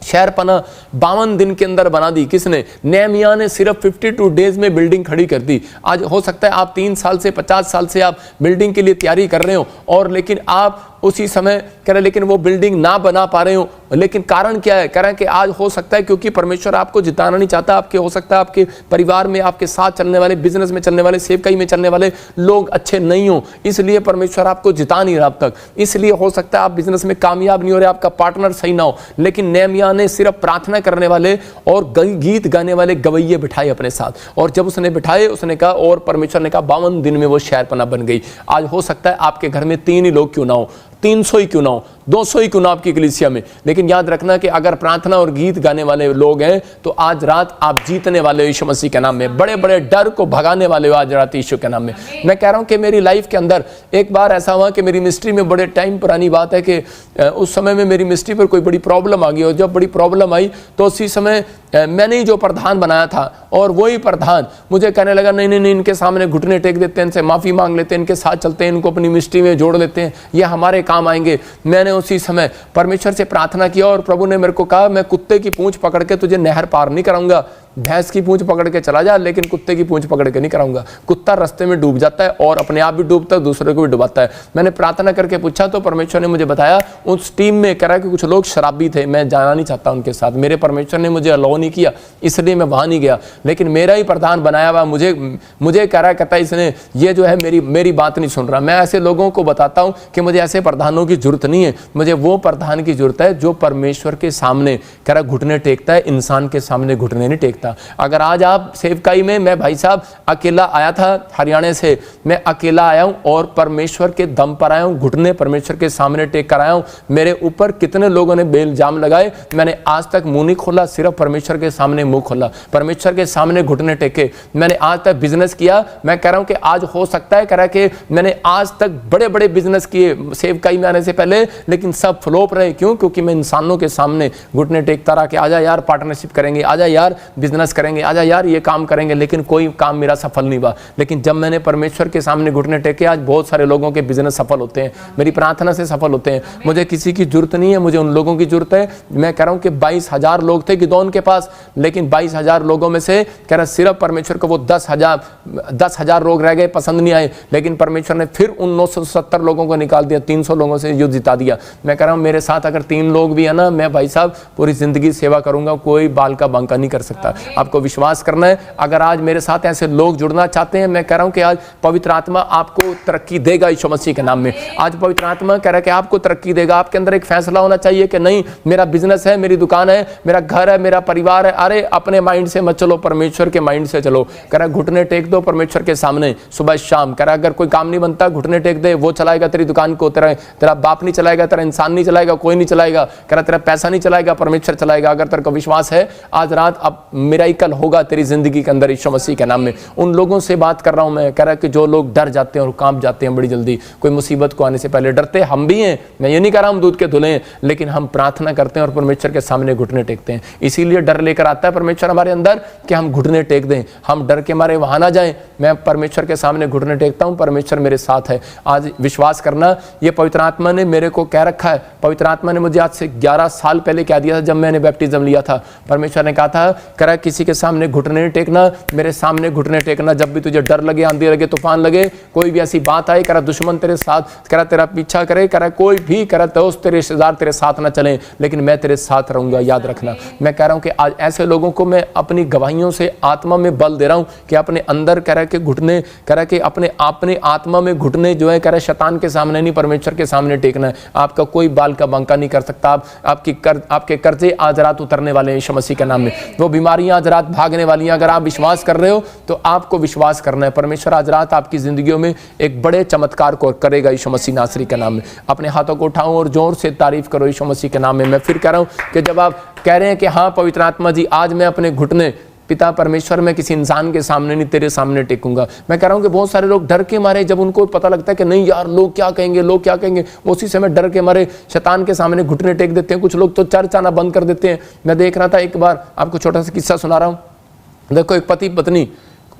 शहरपना 52 दिन के अंदर बना दी किसने? नेहमिया ने सिर्फ 52 डेज में बिल्डिंग खड़ी कर दी। आज हो सकता है आप 3 साल से 50 साल से आप बिल्डिंग के लिए तैयारी कर रहे हो, और लेकिन आप उसी समय कह रहे लेकिन वो बिल्डिंग ना बना पा रहे हो। लेकिन कारण क्या है? कह रहे हैं कि आज हो सकता है क्योंकि परमेश्वर आपको जिताना नहीं चाहता। आपके हो सकता है आपके परिवार में, आपके साथ चलने वाले, बिजनेस में चलने वाले, सेवकाई में चलने वाले लोग अच्छे नहीं हो, इसलिए परमेश्वर आपको जिता नहीं रहा अब तक। इसलिए हो सकता है आप बिजनेस में कामयाब नहीं हो रहे, आपका पार्टनर सही ना हो। लेकिन नेहमिया ने सिर्फ प्रार्थना करने वाले और गीत गाने वाले गवैये बिठाए अपने साथ, और जब उसने बिठाए उसने कहा, और परमेश्वर ने कहा 52 दिन में वो शहरपना बन गई। आज हो सकता है आपके घर में 3 ही लोग क्यों ना हो, 300 ही क्यों ना हो, 200 ही क्यों ना आपकी कलीसिया में, लेकिन याद रखना कि अगर प्रार्थना और गीत गाने वाले लोग हैं तो आज रात आप जीतने वाले हो यीशु मसीह के नाम में। बड़े बड़े डर को भगाने वाले हो आज रात यीशु के नाम में। मैं कह रहा हूं कि मेरी लाइफ के अंदर एक बार ऐसा हुआ कि मेरी मिनिस्ट्री में, बड़े टाइम पुरानी बात है कि उस समय में मेरी मिनिस्ट्री पर कोई बड़ी प्रॉब्लम आ गई, और जब बड़ी प्रॉब्लम आई तो उसी समय मैंने ही जो प्रधान बनाया था, और वही प्रधान मुझे कहने लगा नहीं नहीं नहीं, इनके सामने घुटने टेक देते हैं, इनसे माफ़ी मांग लेते हैं, इनके साथ चलते हैं, इनको अपनी मिनिस्ट्री में जोड़ लेते हैं, ये हमारे काम आएंगे। मैंने उसी समय परमेश्वर से प्रार्थना किया, और प्रभु ने मेरे को कहा मैं कुत्ते की पूंछ पकड़ के तुझे नहर पार नहीं कराऊंगा, भैंस की पूंछ पकड़ के चला जा, लेकिन कुत्ते की पूंछ पकड़ के नहीं कराऊंगा। कुत्ता रास्ते में डूब जाता है और अपने आप भी डूबता है, दूसरे को भी डुबाता है। मैंने प्रार्थना करके पूछा तो परमेश्वर ने मुझे बताया उस टीम में कह रहा कि कुछ लोग शराबी थे, मैं जाना नहीं चाहता उनके साथ। मेरे परमेश्वर ने मुझे अलाउ नहीं किया, इसलिए मैं वहां नहीं गया। लेकिन मेरा ही प्रधान बनाया हुआ मुझे कह रहा, कहता है इसने ये जो है मेरी बात नहीं सुन रहा। मैं ऐसे लोगों को बताता हूं कि मुझे ऐसे प्रधानों की जरूरत नहीं है, मुझे वो प्रधान की जरूरत है जो परमेश्वर के सामने कह रहा घुटने टेकता है, इंसान के सामने घुटने नहीं टेकता। अगर आज आप सेवकाई में, मैं भाई साहब अकेला आया था हरियाणा से, मैं अकेला आया हूं और परमेश्वर के दम पर आया हूं, घुटने परमेश्वर के सामने टेक कर आया हूं। मेरे ऊपर कितने लोगों ने बेइल्जाम लगाए, मैंने आज तक मुंह नहीं खोला, सिर्फ परमेश्वर के सामने मुंह खोला, परमेश्वर के सामने घुटने टेके। मैंने आज तक बिजनेस किया। मैं कह रहा हूं कि आज हो सकता है कह रहा कि मैंने आज तक बड़े बड़े बिजनेस किए सेवकाई में आने से पहले, लेकिन सब फ्लॉप रहे। क्यों? क्योंकि मैं इंसानों के सामने घुटने टेकता रहा कि आजा यार पार्टनरशिप करेंगे, आजा यार बिजनेस करेंगे, आजा यार ये काम करेंगे, लेकिन कोई काम मेरा सफल नहीं हुआ। लेकिन जब मैंने परमेश्वर के सामने घुटने टेके, आज बहुत सारे लोगों के बिजनेस सफल होते हैं, मेरी प्रार्थना से सफल होते हैं। मुझे किसी की जरूरत नहीं है, मुझे उन लोगों की जरूरत है। मैं कह रहा हूं कि 22,000 लोग थे गिदोन के पास, लेकिन 22,000 लोगों में से कह रहा सिर्फ परमेश्वर को वो 10,000 लोग रह गए, पसंद नहीं आए। लेकिन परमेश्वर ने फिर उन 970 लोगों को निकाल दिया, 300 लोगों से युद्ध जिता दिया। मैं कह रहा हूं मेरे साथ अगर 3 लोग भी है ना, मैं भाई साहब पूरी जिंदगी सेवा करूंगा, कोई बाल का बांका नहीं कर सकता। आपको विश्वास करना है। अगर आज मेरे साथ ऐसे लोग जुड़ना चाहते हैं, मैं कह रहा हूं कि आज पवित्र आत्मा आपको तरक्की देगा यीशु मसीह के नाम में। आज पवित्र आत्मा कह रहा है कि आपको तरक्की देगा। आपके अंदर एक फैसला होना चाहिए कि नहीं, मेरा बिजनेस है, मेरी दुकान है, मेरा घर है, मेरा परिवार है। अरे अपने माइंड से मत चलो, परमेश्वर के माइंड से चलो। कह रहा घुटने टेक दो परमेश्वर के सामने सुबह शाम। कह रहा अगर कोई काम नहीं बनता घुटने टेक दे, वो चलाएगा तेरी दुकान को, तेरा बाप नहीं चलाएगा, तेरा इंसान नहीं चलाएगा, कोई नहीं चलाएगा। कह रहा तेरा पैसा नहीं चलाएगा, परमेश्वर चलाएगा। अगर तेरे को विश्वास है आज रात अब मिराइकल होगा तेरी जिंदगी के अंदर यीशु मसीह के नाम में। उन लोगों से बात कर रहा हूं मैं, कह रहा कि जो लोग डर जाते हैं और कांप जाते हैं बड़ी जल्दी, कोई मुसीबत को आने से पहले डरते हम भी हैं, मैं ये नहीं कह रहा हम दूध के धुले हैं, लेकिन हम प्रार्थना करते हैं और परमेश्वर के सामने घुटने टेकते हैं। इसीलिए डर लेकर आता है परमेश्वर हमारे अंदर कि हम घुटने टेक दें, हम डर के मारे वहां ना जाएं। मैं परमेश्वर के सामने घुटने टेकता हूं, परमेश्वर मेरे साथ है। आज विश्वास करना, ये पवित्र आत्मा ने मेरे को कह रखा है। पवित्र आत्मा ने मुझे आज से 11 साल पहले कह दिया था जब मैंने बैप्टिज्म लिया था। परमेश्वर ने कहा था करा किसी के सामने घुटने नहीं टेकना, मेरे सामने घुटने टेकना। जब भी तुझे डर लगे, आंधी लगे, तूफान लगे, कोई भी ऐसी बात आए, करा दुश्मन तेरे साथ, करा तेरा पीछा करे, करा कोई भी, करा दोस्त तेरे रिश्तेदार तेरे साथ ना चले, लेकिन मैं तेरे साथ रहूंगा। याद रखना, मैं कह रहा हूं कि आज ऐसे लोगों को मैं अपनी गवाहियों से आत्मा में बल दे रहा हूं कि अपने अंदर करा के घुटने, करा के अपने आत्मा में घुटने जो है करा शैतान के सामने नहीं, परमेश्वर के सामने टेकना है। आपका कोई बाल का बांका नहीं कर सकता। आपके कर्जे आज रात उतरने वाले हैं यीशु मसीह के नाम में। वो बीमारियां आज रात भागने वाली हैं। अगर आप विश्वास कर रहे हो तो आपको विश्वास करना है, परमेश्वर आज रात आपकी जिंदगियों में एक बड़े चमत्कार को करेगा यीशु मसीह नासरी के नाम में। अपने हाथों को उठाओ और जोर से तारीफ करो यीशु मसीह के नाम में। मैं फिर कह रहा हूं कि जब आप कह रहे हैं कि हाँ पवित्र आत्मा जी आज मैं अपने घुटने, पिता परमेश्वर मैं किसी इंसान के सामने नहीं तेरे सामने टेकूंगा। मैं कह रहा हूं कि बहुत सारे लोग डर के मारे, जब उनको पता लगता है कि नहीं यार लोग क्या कहेंगे, लोग क्या कहेंगे, वो उसी समय डर के मारे शैतान के सामने घुटने टेक देते हैं। कुछ लोग तो चर्च आना बंद कर देते हैं। मैं देख रहा था, एक बार आपको छोटा सा किस्सा सुना रहा हूं। देखो एक पति पत्नी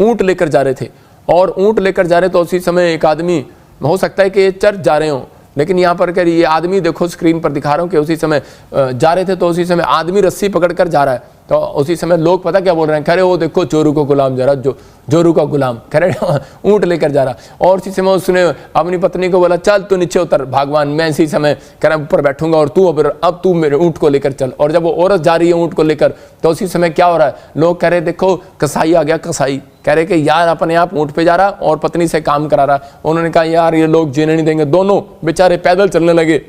ऊंट लेकर जा रहे थे और ऊंट लेकर जा रहे तो उसी समय एक आदमी, हो सकता है कि चर्च जा रहे हो, लेकिन यहाँ पर कर ये आदमी देखो स्क्रीन पर दिखा रहा हूँ कि उसी समय जा रहे थे तो उसी समय आदमी रस्सी पकड़कर जा रहा है। तो उसी समय लोग पता क्या बोल रहे हैं, कह रहे वो देखो चोरू को गुलाम जा रहा, जोरू का गुलाम, कह रहे ऊँट लेकर जा रहा। और उसी समय उसने अपनी पत्नी को बोला चल तू नीचे उतर, भगवान मैं इसी समय कह रहा ऊपर बैठूंगा और तू अब तू मेरे ऊँट को लेकर चल। और जब वो औरत जा रही है ऊँट को लेकर तो उसी समय क्या हो रहा है, लोग कह रहे देखो कसाई आ गया, कसाई कह रहे कि यार अपने आप ऊँट पे जा रहा और पत्नी से काम करा रहा। उन्होंने कहा यार ये लोग जीने नहीं देंगे। दोनों बेचारे पैदल चलने लगे।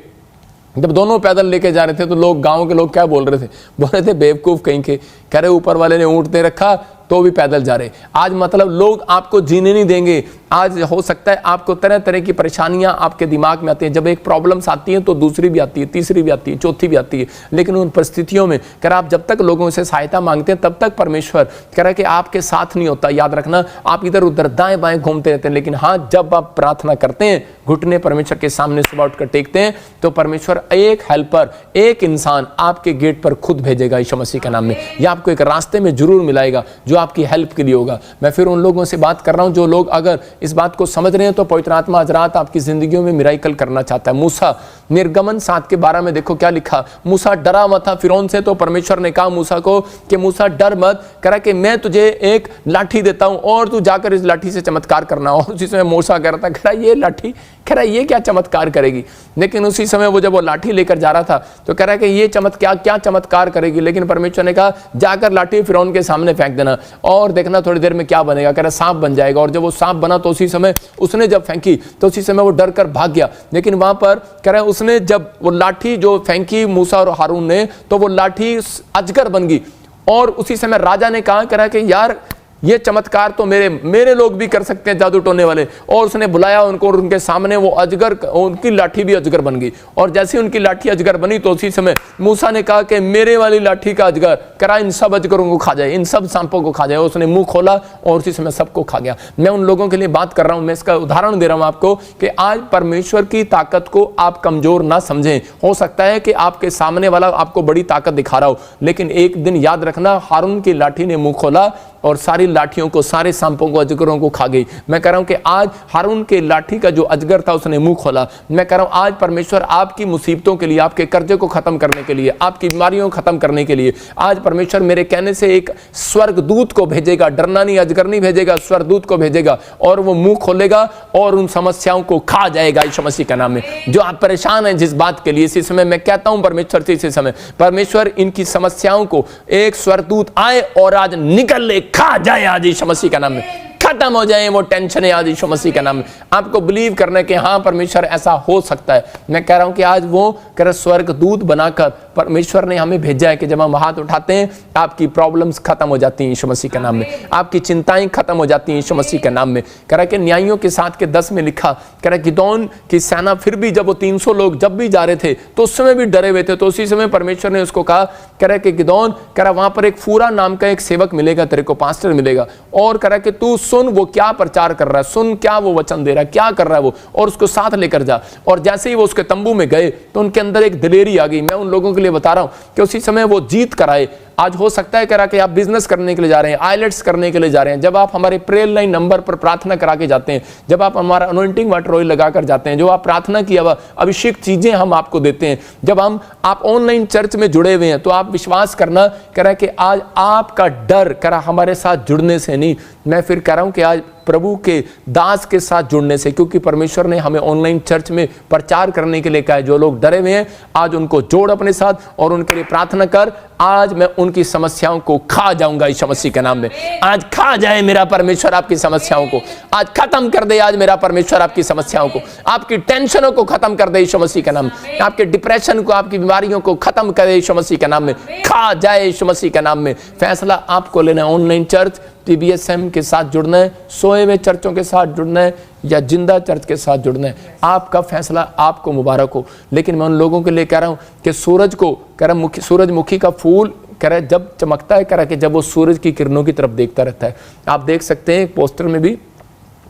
जब दोनों पैदल लेके जा रहे थे तो लोग, गांव के लोग क्या बोल रहे थे, बोल रहे थे बेवकूफ कहीं के, कह रहे ऊपर वाले ने ऊँट दे रखा तो भी पैदल जा रहे। आज मतलब लोग आपको जीने नहीं देंगे। आज हो सकता है आपको तरह तरह की परेशानियां आपके दिमाग में आती हैं। जब एक प्रॉब्लम्स आती हैं तो दूसरी भी आती है, तीसरी भी आती है, चौथी भी आती है। लेकिन उन परिस्थितियों में कह रहा आप जब तक लोगों से सहायता मांगते हैं तब तक परमेश्वर कह रहा है कि आपके साथ नहीं होता। याद रखना, आप इधर उधर दाएं बाएं घूमते रहते हैं, लेकिन हाँ जब आप प्रार्थना करते हैं, घुटने परमेश्वर के सामने सुबह उठकर टेकते हैं, तो परमेश्वर एक हेल्पर, एक इंसान आपके गेट पर खुद भेजेगा यीशु मसीह के नाम में, या आपको एक रास्ते में जरूर मिलाएगा जो आपकी हेल्प के लिए होगा। मैं फिर उन लोगों से बात कर रहा हूं जो लोग अगर इस बात को समझ रहे हैं तो पवित्र आत्मा आज रात आपकी जिंदगियों में मिराइकल करना चाहता है। मूसा निर्गमन 7:12 में देखो क्या लिखा, मूसा डरा हुआ था फिरौन से, तो परमेश्वर ने कहा मूसा को कि मूसा डर मत, करा कि मैं तुझे एक लाठी देता हूं और तू जाकर इस लाठी से चमत्कार करना। और उसी समय मूसा कह रहा था, कह रहा ये लाठी, कह रहा ये क्या चमत्कार करेगी। लेकिन उसी समय वो जब वो लाठी लेकर जा रहा था तो कह रहा कि ये क्या चमत्कार करेगी। लेकिन परमेश्वर ने कहा जाकर लाठी फिरौन के सामने फेंक देना और देखना थोड़ी देर में क्या बनेगा। कह रहा सांप बन जाएगा। और जब वो सांप बना तो उसी समय उसने जब फेंकी तो उसी समय वो डर कर भाग गया। लेकिन वहां पर कह रहा है उसने जब वो लाठी जो फेंकी मूसा और हारून ने, तो वो लाठी अजगर बन गई। और उसी समय राजा ने कहा, कह रहा कि यार ये चमत्कार तो मेरे लोग भी कर सकते हैं, जादू टोने वाले। और उसने बुलाया उनको और उनके सामने वो अजगर, उनकी लाठी भी अजगर बन गई। और जैसे उनकी लाठी अजगर बनी तो उसी समय मूसा ने कहा कि मेरे वाली लाठी का अजगर करा इन सब अजगरों को खा जाए, इन सब सांपों को खा जाए। उसने मुंह खोला और उसी समय सबको खा गया। मैं उन लोगों के लिए बात कर रहा हूं, मैं इसका उदाहरण दे रहा हूं आपको कि आज परमेश्वर की ताकत को आप कमजोर ना समझें। हो सकता है कि आपके सामने वाला आपको बड़ी ताकत दिखा रहा हो, लेकिन एक दिन याद रखना हारून की लाठी ने मुंह खोला और सारी लाठियों को, सारे सांपों को, अजगरों को खा गई। मैं कह रहा हूं कि आज हारून के लाठी का जो अजगर था उसने मुंह खोला। मैं कह रहा हूं आज परमेश्वर आपकी मुसीबतों के लिए, आपके कर्जे को खत्म करने के लिए, आपकी बीमारियों को खत्म करने के लिए आज परमेश्वर मेरे कहने से एक स्वर्गदूत को भेजेगा। डरना नहीं, अजगर नहीं भेजेगा, स्वर्गदूत को भेजेगा और वो मुंह खोलेगा और उन समस्याओं को खा जाएगा यीशु मसीह के नाम में। जो आप परेशान हैं जिस बात के लिए, इसी समय मैं कहता हूं परमेश्वर से, इसी समय परमेश्वर इनकी समस्याओं को एक स्वर्गदूत आए और आज निकल ले, खा जाए आज यीशु मसीह का नाम में, खत्म हो जाए वो टेंशन है आज यीशु मसीह का नाम में। आपको बिलीव करना है कि हाँ परमेश्वर ऐसा हो सकता है। मैं कह रहा हूं कि आज वो कह रहा स्वर्गदूत बनाकर परमेश्वर ने हमें भेजा है कि जब हम हाथ उठाते हैं आपकी प्रॉब्लम्स खत्म हो जाती हैं यीशु मसीह के नाम में, आपकी चिंताएं खत्म हो जाती हैं यीशु मसीह के नाम में। कह रहा कि न्यायियों के 7 के 10 में लिखा, कह रहा गिदोन की सेना फिर भी जब वो 300 लोग जब भी जा रहे थे तो उस समय भी डरे हुए थे, तो उसी समय परमेश्वर ने उसको कहा, कह रहा कि गिदोन, कह रहा वहां पर एक फूरा नाम का एक सेवक मिलेगा तेरे को, पास्टर मिलेगा, और कह रहा कि तू सुन वो क्या प्रचार कर रहा है, सुन क्या वो वचन दे रहा है, क्या कर रहा है वो, और उसको साथ लेकर जा। और जैसे ही वो उसके तंबू में गए तो उनके अंदर एक दिलेरी आ गई। मैं उन लोगों के लिए बता रहा हूं कि उसी समय वो जीत कराए। आज हो सकता है कह रहा कि आप बिजनेस करने के लिए जा रहे हैं, आइलेट्स करने के लिए जा रहे हैं, जब आप हमारे प्रेयर लाइन नंबर पर प्रार्थना करा के जाते हैं, जब आप हमारा अनॉइंटिंग वाटर ऑयल लगाकर जाते हैं, जो आप प्रार्थना की अभिषेक चीजें हम आपको देते हैं, जब आप ऑनलाइन चर्च में जुड़े हुए हैं, तो आप विश्वास करना कह रहा कि आज आपका डर कह रहा हमारे साथ जुड़ने से नहीं, मैं फिर कह रहा हूं कि आज प्रभु के दास के साथ जुड़ने से, क्योंकि परमेश्वर ने हमें ऑनलाइन चर्च में प्रचार करने के लिए कहा है। जो लोग डरे हुए हैं आज उनको जोड़ अपने साथ और उनके लिए प्रार्थना कर। आज मैं उनकी समस्याओं को खा जाऊंगा यीशु मसीह के नाम में। आज खा जाए मेरा परमेश्वर आपकी समस्याओं को, आज खत्म कर दे आज मेरा परमेश्वर आपकी समस्याओं को, आपकी टेंशनों को खत्म कर दे यीशु मसीह के नाम में, आपके डिप्रेशन को, आपकी बीमारियों को खत्म करे यीशु मसीह के नाम में, खा जाए यीशु मसीह के नाम में। फैसला आपको लेना है, ऑनलाइन चर्च TBSM के साथ जुड़ना है, सोए हुए चर्चों के साथ जुड़ना है या जिंदा चर्च के साथ जुड़ना है, आपका फैसला, आपको मुबारक हो। लेकिन मैं उन लोगों के लिए कह रहा हूं कि सूरज को कह रहा सूरजमुखी का फूल कह रहा है जब चमकता है, कह रहा कि जब वो सूरज की किरणों की तरफ देखता रहता है। आप देख सकते हैं एक पोस्टर में भी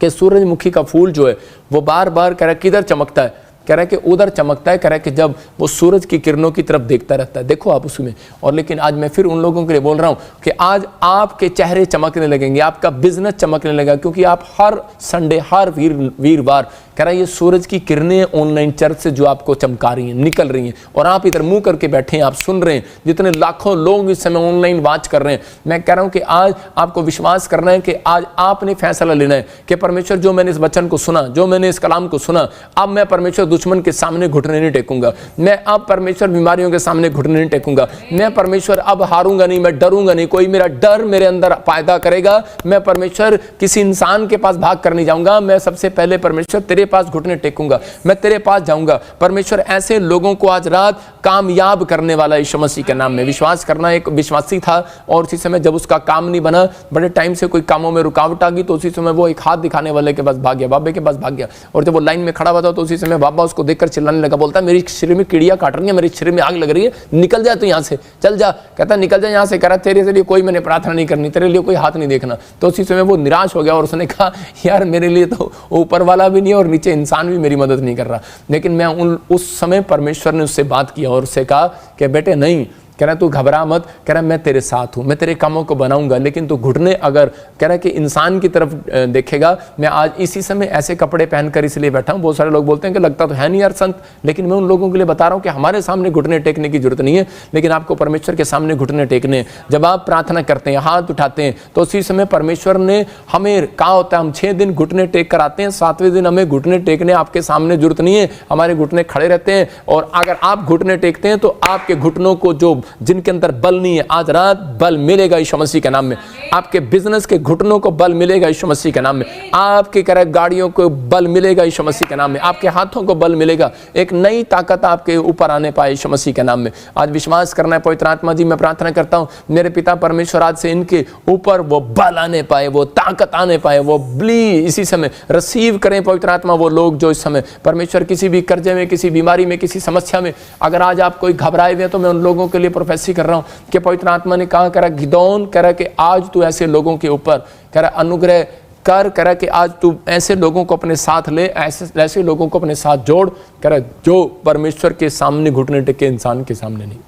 कि सूरजमुखी का फूल जो है वो बार बार कह रहा किधर चमकता है, कह रहा है कि उधर चमकता है, कह रहा है कि जब वो सूरज की किरणों की तरफ देखता रहता है, देखो आप उसमें। और लेकिन आज मैं फिर उन लोगों के लिए बोल रहा हूं कि आज आपके चेहरे चमकने लगेंगे, आपका बिजनेस चमकने लगेगा, क्योंकि आप हर संडे, हर वीरवार कह रहा है ये सूरज की किरणें ऑनलाइन चर्च से जो आपको चमका रही हैं, निकल रही हैं, और आप इधर मुंह करके बैठे हैं, आप सुन रहे हैं। जितने लाखों लोग इस समय ऑनलाइन वॉच कर रहे हैं, मैं कह रहा हूं कि आज आपको विश्वास करना है कि आज आपने फैसला लेना है कि परमेश्वर जो मैंने इस वचन को सुना, जो मैंने इस कलाम को सुना, अब मैं परमेश्वर दुश्मन के सामने घुटने नहीं टेकूंगा, मैं अब परमेश्वर बीमारियों के सामने घुटने नहीं टेकूंगा, मैं परमेश्वर अब हारूंगा नहीं, मैं डरूंगा नहीं, कोई मेरा डर मेरे अंदर पैदा करेगा, मैं परमेश्वर किसी इंसान के पास भाग कर नहीं जाऊंगा, मैं सबसे पहले परमेश्वर तेरे पास घुटने टेकूंगा, मैं तेरे पास जाऊंगा। परमेश्वर ऐसे लोगों को आज रात कामयाब करने वाला यीशु मसीह के नाम में। विश्वास करना, एक विश्वासी था और उसी समय जब उसका काम नहीं बना, बड़े टाइम से कोई कामों में रुकावट आ गई, तो उसी समय वो एक हाथ दिखाने वाले के पास भाग गया, बाबे के पास भाग गया, और जब वो लाइन में खड़ा हुआ था तो उसी समय बाबा उसको देखकर चिल्लाने लगा, बोलता है मेरे शरीर में कीड़ियां काट रही है, मेरे शरीर में आग लग रही है, निकल जा तू यहाँ से, चल जा। कहता निकल जा यहाँ से, कह रहा तेरे लिए कोई मैंने प्रार्थना नहीं करनी, तेरे लिए कोई हाथ नहीं देखना। तो उसी समय वो निराश हो गया और उसने कहा यार मेरे लिए तो ऊपर वाला भी नहीं और नीचे इंसान भी मेरी मदद नहीं कर रहा। लेकिन मैं उस समय परमेश्वर ने उससे बात किया और उससे कहा कि बेटे नहीं, कह रहा तू घबरा मत, कह रहा मैं तेरे साथ हूँ, मैं तेरे कामों को बनाऊंगा, लेकिन तू घुटने अगर कह रहा कि इंसान की तरफ देखेगा। मैं आज इसी समय ऐसे कपड़े पहनकर इसलिए बैठा हूँ, बहुत सारे लोग बोलते हैं कि लगता तो है नहीं यार संत, लेकिन मैं उन लोगों के लिए बता रहा हूँ कि हमारे सामने घुटने टेकने की जरूरत नहीं है, लेकिन आपको परमेश्वर के सामने घुटने टेकने। जब आप प्रार्थना करते हैं, हाथ उठाते हैं, तो उसी समय परमेश्वर ने हमें कहा होता है हम 6 दिन घुटने टेक कर आते हैं, 7वें दिन हमें घुटने टेकने आपके सामने जरूरत नहीं है, हमारे घुटने खड़े रहते हैं। और अगर आप घुटने टेकते हैं तो आपके घुटनों को जो जिनके अंदर बल नहीं है, आज रात बल मिलेगा यीशु मसीह के नाम में। आपके बिजनेस के घुटनों को बल मिलेगा यीशु मसीह के नाम में, आपके करे गाड़ियों को बल मिलेगा यीशु मसीह के नाम में, आपके हाथों को बल मिलेगा, एक नई ताकत आपके ऊपर आने पाए यीशु मसीह के नाम में। आज विश्वास करना है पवित्र आत्मा जी, मैं प्रार्थना करता हूं मेरे पिता परमेश्वर आज से इनके ऊपर वो बल आने पाए, वो ताकत आने पाए, वो बली इसी समय रिसीव करें पवित्र आत्मा। वो लोग जो इस समय परमेश्वर किसी भी कर्जे में, किसी बीमारी में, किसी समस्या में, अगर आज आप कोई घबराए हुए, तो मैं उन लोगों के लिए प्रोफेसी कर रहा हूं कि पवित्र आत्मा ने कहा करा गिदोन करा कि आज तू ऐसे लोगों के ऊपर करा अनुग्रह कर, करा कि आज तू ऐसे लोगों को अपने साथ ले, ऐसे लोगों को अपने साथ जोड़, करा जो परमेश्वर के सामने घुटने टेके, इंसान के सामने नहीं।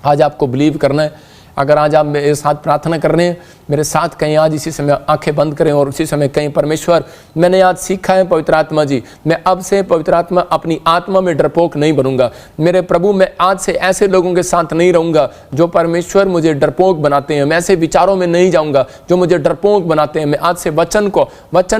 आज आपको बिलीव करना है। अगर आज आप मेरे साथ प्रार्थना कर रहे हैं, मेरे साथ कहीं आज इसी समय आंखें बंद करें और उसी समय कहीं परमेश्वर मैंने आज सीखा है पवित्र आत्मा जी, मैं अब से पवित्र आत्मा अपनी आत्मा में डरपोक नहीं बनूंगा। मेरे प्रभु मैं आज से ऐसे लोगों के साथ नहीं रहूंगा जो परमेश्वर मुझे डरपोक बनाते हैं, मैं ऐसे विचारों में नहीं जाऊंगा जो मुझे डरपोक बनाते हैं। मैं आज से वचन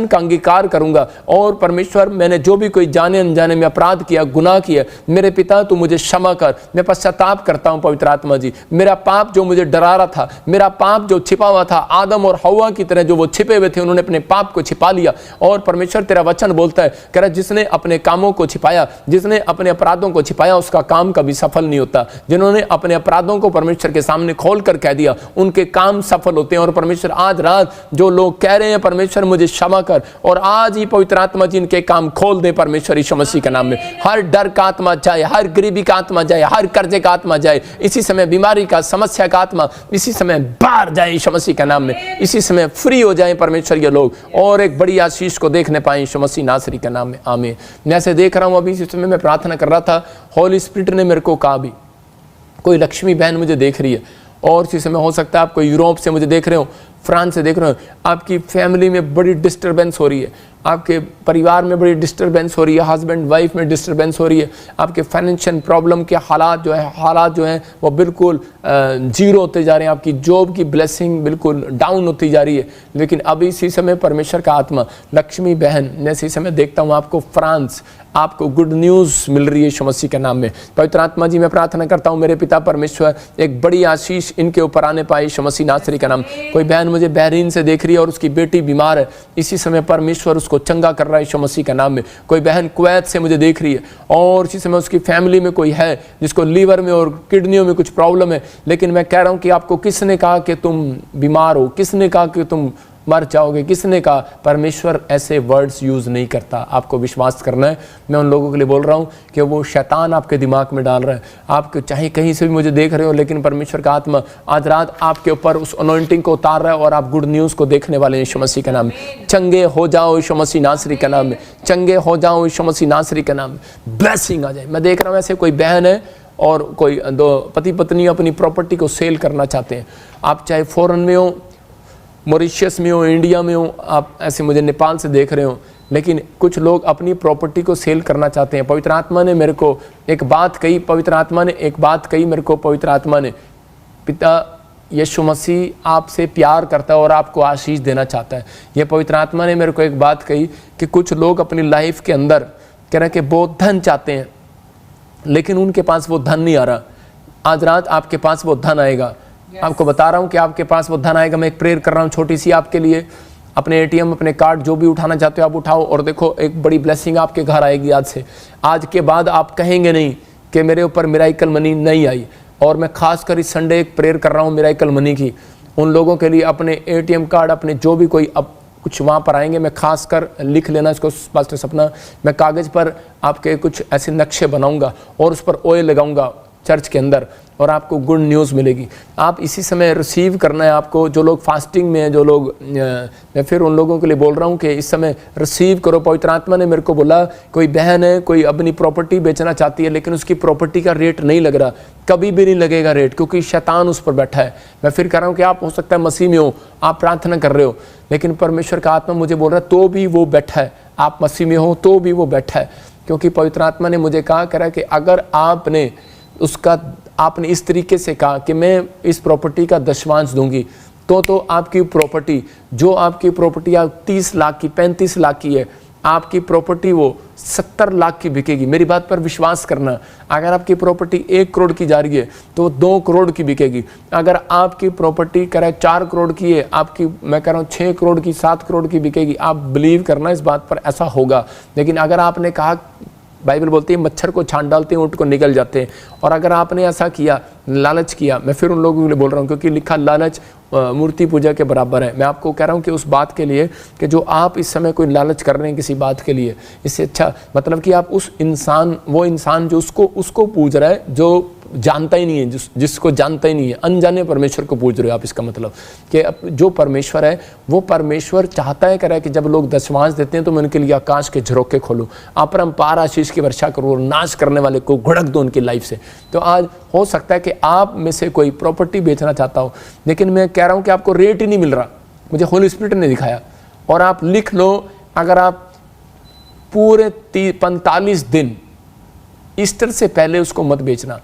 का अंगीकार करूंगा और परमेश्वर मैंने जो भी कोई जाने अनजाने में अपराध किया, गुनाह किया, मेरे पिता तू मुझे क्षमा कर, मैं पश्चाताप करता हूं पवित्र आत्मा जी। मेरा पाप जो मुझे डरा रहा था, मेरा पाप जो छिपा हुआ था, आदम और हवा की तरह जो वो छिपे हुए थे, उन्होंने अपने पाप को छिपा लिया। और परमेश्वर तेरा वचन बोलता है, कह रहा जिसने अपने कामों को छिपाया, जिसने अपने अपराधों को छिपाया, उसका काम कभी सफल नहीं होता। जिन्होंने अपने अपराधों को परमेश्वर के सामने खोल कर कह दिया, उनके काम सफल होते हैं। और परमेश्वर आज रात जो लोग कह रहे हैं परमेश्वर मुझे क्षमा कर, और आज ही पवित्र आत्मा जिनके काम खोल दे परमेश्वर यीशु मसीह के नाम में। हर डर का आत्मा जाए, हर गरीबी का आत्मा जाए, हर कर्जे का आत्मा जाए, इसी समय बीमारी का, समस्या का आत्मा इसी समय बाहर जाए यीशु मसीह के नाम में। इसी समय फ्री हो जाए परमेश्वर ये लोग, और एक बड़ी आशीष को देखने पाए यीशु मसीह नासरी के नाम में, आमीन। मैं ऐसे देख रहा हूँ, अभी इस समय मैं प्रार्थना कर रहा था, होली स्पिरिट ने मेरे को कहा भी कोई लक्ष्मी बहन मुझे देख रही है, और इसी समय हो सकता है आपको यूरोप से मुझे देख रहे हो, फ्रांस से देख रहे हो, आपकी फैमिली में बड़ी डिस्टर्बेंस हो रही है, आपके परिवार में बड़ी डिस्टर्बेंस हो रही है, हस्बैंड वाइफ में डिस्टर्बेंस हो रही है, आपके फाइनेंशियल प्रॉब्लम के हालात जो हैं वो बिल्कुल जीरो होते जा रहे हैं, आपकी जॉब की ब्लेसिंग बिल्कुल डाउन होती जा रही है। लेकिन अभी इसी समय परमेश्वर का आत्मा, लक्ष्मी बहन, मैं इसी समय देखता हूँ आपको फ्रांस, आपको गुड न्यूज़ मिल रही है यीशु मसीह के नाम में। पवित्र आत्मा जी मैं प्रार्थना करता हूँ मेरे पिता परमेश्वर, एक बड़ी आशीष इनके ऊपर आने पाए यीशु मसीह नासरी का नाम। कोई बहन मुझे बहरीन से देख रही है और उसकी बेटी बीमार है, इसी समय परमेश्वर उसको चंगा कर रहा है यीशु मसीह के नाम में। कोई बहन कुवैत से मुझे देख रही है, और इसी समय उसकी फैमिली में कोई है जिसको लीवर में और किडनियों में कुछ प्रॉब्लम है, लेकिन मैं कह रहा हूँ कि आपको किसने कहा कि तुम बीमार हो, किसने कहा कि तुम मर जाओगे, किसने कहा? परमेश्वर ऐसे वर्ड्स यूज़ नहीं करता, आपको विश्वास करना है। मैं उन लोगों के लिए बोल रहा हूँ कि वो शैतान आपके दिमाग में डाल रहा है, आपके चाहे कहीं से भी मुझे देख रहे हो, लेकिन परमेश्वर का आत्मा आज रात आपके ऊपर उस अनॉइंटिंग को उतार रहा है, और आप गुड न्यूज़ को देखने वाले हैं यीशु मसीह के नाम में। चंगे हो जाओ यीशु मसीह नासरी के नाम में, चंगे हो जाओ यीशु मसीह नासरी के नाम में, ब्लेसिंग आ जाए। मैं देख रहा हूँ ऐसे कोई बहन है और कोई दो पति पत्नी अपनी प्रॉपर्टी को सेल करना चाहते हैं, आप चाहे फॉरेन में हो, मॉरिशस में हो, इंडिया में हो, आप ऐसे मुझे नेपाल से देख रहे हो, लेकिन कुछ लोग अपनी प्रॉपर्टी को सेल करना चाहते हैं। पवित्र आत्मा ने मेरे को एक बात कही, पवित्र आत्मा ने एक बात कही मेरे को, पवित्र आत्मा ने, पिता यीशु मसीह आपसे प्यार करता है और आपको आशीष देना चाहता है। यह पवित्र आत्मा ने मेरे को एक बात कही कि कुछ लोग अपनी लाइफ के अंदर कह रहे हैं कि बहुत धन चाहते हैं, लेकिन उनके पास वो धन नहीं आ रहा। आज रात आपके पास वो धन आएगा। आपको बता रहा हूँ कि आपके पास वो धन आएगा। मैं एक प्रेयर कर रहा हूँ छोटी सी आपके लिए। अपने एटीएम, अपने कार्ड जो भी उठाना चाहते हो आप उठाओ, और देखो एक बड़ी ब्लेसिंग आपके घर आएगी आज से। आज के बाद आप कहेंगे नहीं कि मेरे ऊपर मिरेकल मनी नहीं आई। और मैं खासकर इस संडे एक प्रेयर कर रहा हूँ मिरेकल मनी की, उन लोगों के लिए अपने एटीएम कार्ड, अपने जो भी कोई अब कुछ वहाँ पर आएंगे, मैं खासकर लिख लेना इसको पास्टर सपना, मैं कागज़ पर आपके कुछ ऐसे नक्शे बनाऊँगा और उस पर ऑयल लगाऊँगा चर्च के अंदर, और आपको गुड न्यूज़ मिलेगी। आप इसी समय रिसीव करना है आपको। जो लोग फास्टिंग में हैं, जो लोग, मैं फिर उन लोगों के लिए बोल रहा हूँ कि इस समय रिसीव करो। पवित्र आत्मा ने मेरे को बोला कोई बहन है, कोई अपनी प्रॉपर्टी बेचना चाहती है, लेकिन उसकी प्रॉपर्टी का रेट नहीं लग रहा, कभी भी नहीं लगेगा रेट, क्योंकि शैतान उस पर बैठा है। मैं फिर कह रहा हूँ कि आप हो सकता है मसीह में हो, आप प्रार्थना कर रहे हो, लेकिन परमेश्वर का आत्मा मुझे बोल रहा है तो भी वो बैठा है। आप मसीह में हो तो भी वो बैठा है, क्योंकि पवित्र आत्मा ने मुझे कहा कह रहा है कि अगर आपने इस तरीके से कहा कि मैं इस प्रॉपर्टी का दशवांश दूंगी, तो आपकी प्रॉपर्टी, जो आपकी प्रॉपर्टी 30 लाख की, 35 लाख की है, आपकी प्रॉपर्टी वो 70 लाख की बिकेगी। मेरी बात पर विश्वास करना। अगर आपकी प्रॉपर्टी 1 करोड़ की जा रही है तो 2 करोड़ की बिकेगी। अगर आपकी प्रॉपर्टी कह रहा है 4 करोड़ की है, आपकी मैं कह रहा हूँ 6 करोड़ की, 7 करोड़ की बिकेगी। आप बिलीव करना इस बात पर, ऐसा होगा। लेकिन अगर आपने कहा, बाइबल बोलती है मच्छर को छांट डालते हैं ऊँट को निकल जाते हैं, और अगर आपने ऐसा किया, लालच किया, मैं फिर उन लोगों के लिए बोल रहा हूँ क्योंकि लिखा लालच मूर्ति पूजा के बराबर है। मैं आपको कह रहा हूँ कि उस बात के लिए कि जो आप इस समय कोई लालच कर रहे हैं किसी बात के लिए, इससे अच्छा मतलब कि आप उस इंसान, वो इंसान जो उसको पूज रहा है, जो जानता ही नहीं है, जिसको जानता ही नहीं है, अनजाने परमेश्वर को पूज रहे हो आप। इसका मतलब कि जो परमेश्वर है, वो परमेश्वर चाहता है कह कि जब लोग दशवांश देते हैं तो मैं उनके लिए आकाश के झरोखे खोलूँ, अपरंपार आशीष की वर्षा करूँ और नाश करने वाले को घुड़क दो उनकी लाइफ से। तो आज हो सकता है कि आप में से कोई प्रॉपर्टी बेचना चाहता हो, लेकिन मैं कह रहा हूँ कि आपको रेट ही नहीं मिल रहा, मुझे होली स्पिरिट ने दिखाया। और आप लिख लो, अगर आप पूरे 45 दिन ईस्टर से पहले उसको मत बेचना।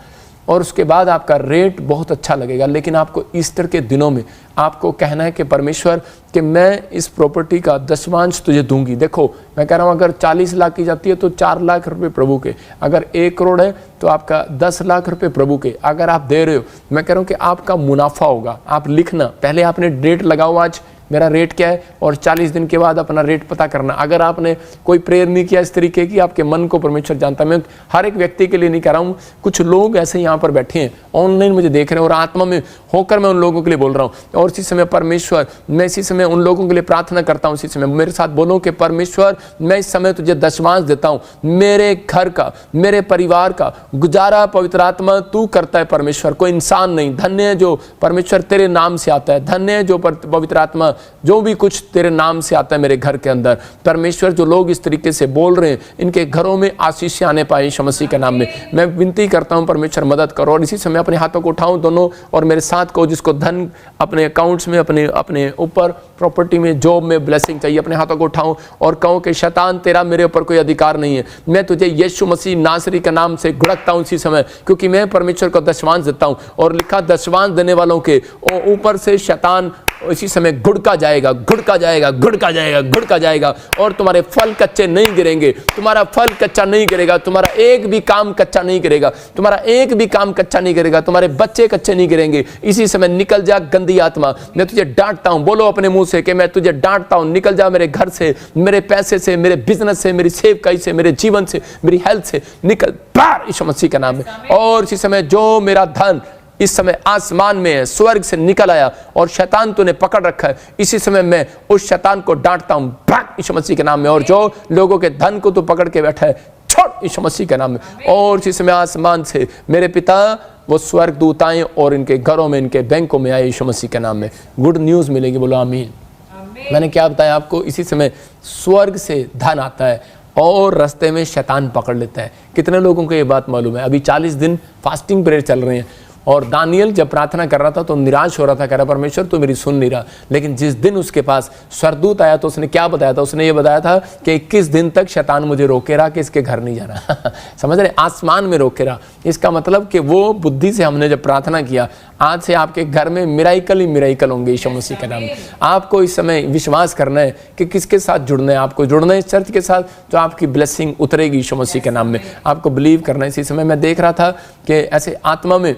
और उसके बाद आपका रेट बहुत अच्छा लगेगा। लेकिन आपको ईस्टर के दिनों में आपको कहना है कि परमेश्वर कि मैं इस प्रॉपर्टी का दशमांश तुझे दूंगी। देखो मैं कह रहा हूँ अगर 40 लाख की जाती है तो 4 लाख रुपए प्रभु के, अगर 1 करोड़ है तो आपका 10 लाख रुपए प्रभु के अगर आप दे रहे हो, मैं कह रहा हूँ कि आपका मुनाफा होगा। आप लिखना, पहले आपने डेट लगाओ आज मेरा रेट क्या है, और 40 दिन के बाद अपना रेट पता करना। अगर आपने कोई प्रेयर नहीं किया इस तरीके की, आपके मन को परमेश्वर जानता है। मैं हर एक व्यक्ति के लिए नहीं कह रहा हूँ, कुछ लोग ऐसे यहाँ पर बैठे हैं ऑनलाइन मुझे देख रहे हैं और आत्मा में होकर मैं उन लोगों के लिए बोल रहा हूँ। और इसी समय परमेश्वर, मैं इसी समय उन लोगों के लिए प्रार्थना करता हूँ। इसी समय मेरे साथ बोलो कि परमेश्वर मैं इस समय तुझे दशमांश देता हूँ, मेरे घर का, मेरे परिवार का गुजारा पवित्र आत्मा तू करता है परमेश्वर, कोई इंसान नहीं। धन्य है जो परमेश्वर तेरे नाम से आता है, धन्य है जो पवित्र आत्मा जो भी कुछ तेरे नाम से आता है मेरे घर के अंदर। परमेश्वर जो लोग इस तरीके से बोल रहे हैं इनके घरों में आशीष आने पाए यीशु मसीह के नाम में। मैं विनती करता हूं परमेश्वर मदद करो। और इसी समय अपने हाथों को उठाऊं दोनों और मेरे साथ को, जिसको धन अपने अकाउंट्स में, अपने ऊपर प्रॉपर्टी में, जॉब में ब्लेसिंग चाहिए, अपने हाथों को उठाऊं और कहूं कि शैतान तेरा मेरे ऊपर कोई अधिकार नहीं है। मैं तुझे यीशु मसीह नासरी के नाम से गुड़कता हूं इसी समय, क्योंकि मैं परमेश्वर को दशमांश देता हूं। और लिखा दशमांश देने वालों के ऊपर से शैतान इसी समय गुड़का जाएगा, गुड़का जाएगा, गुड़का जाएगा, गुड़का जाएगा। और तुम्हारे फल कच्चे नहीं गिरेंगे, तुम्हारा फल कच्चा नहीं गिरेगा, तुम्हारा एक भी काम कच्चा नहीं गिरेगा, तुम्हारा एक भी काम कच्चा नहीं गिरेगा, तुम्हारे बच्चे कच्चे नहीं गिरेंगे। इसी समय निकल जा गंदी आत्मा, मैं तुझे डांटता हूं। बोलो अपने मुंह से कि मैं तुझे डांटता हूं, निकल जा मेरे घर से, मेरे पैसे से, मेरे बिजनेस से, मेरी सेवकाई से, मेरे जीवन से, मेरी हेल्थ से, निकल बाहर यीशु मसीह के नाम में। और इसी समय जो मेरा धन इस समय आसमान में है, स्वर्ग से निकल आया और शैतान तूने पकड़ रखा है, इसी समय मैं उस शैतान को डांटता हूं भाग यीशु मसीह के नाम में। और जो लोगों के धन को तू पकड़ के बैठा है छोड़ यीशु मसीह के नाम में। और इसी समय आसमान से मेरे पिता वो स्वर्ग दूत आए और इनके घरों में, इनके बैंकों में आए यीशु मसीह के नाम में। गुड न्यूज मिलेगी, बोलो आमीन। मैंने क्या बताया आपको, इसी समय स्वर्ग से धन आता है और रास्ते में शैतान पकड़ लेता है। कितने लोगों को ये बात मालूम है? अभी 40 दिन फास्टिंग प्रेयर चल रहे हैं और दानियल जब प्रार्थना कर रहा था तो निराश हो रहा था, कह रहा परमेश्वर तो मेरी सुन नहीं रहा। लेकिन जिस दिन उसके पास स्वर्गदूत आया तो उसने क्या बताया था? उसने ये बताया था कि 21 दिन तक शैतान मुझे रोके रहा कि इसके घर नहीं जाना समझ रहे, आसमान में रोके रहा। इसका मतलब कि वो बुद्धि से हमने जब प्रार्थना किया, आज से आपके घर में मिराइकल ही मिराइकल होंगे यीशु मसीह के नाम में। आपको इस समय विश्वास करना है कि किसके साथ जुड़ना है, आपको जुड़ना है इस चर्च के साथ, तो आपकी ब्लेसिंग उतरेगी यीशु मसीह के नाम में। आपको बिलीव करना है। इसी समय मैं देख रहा था कि ऐसे आत्मा में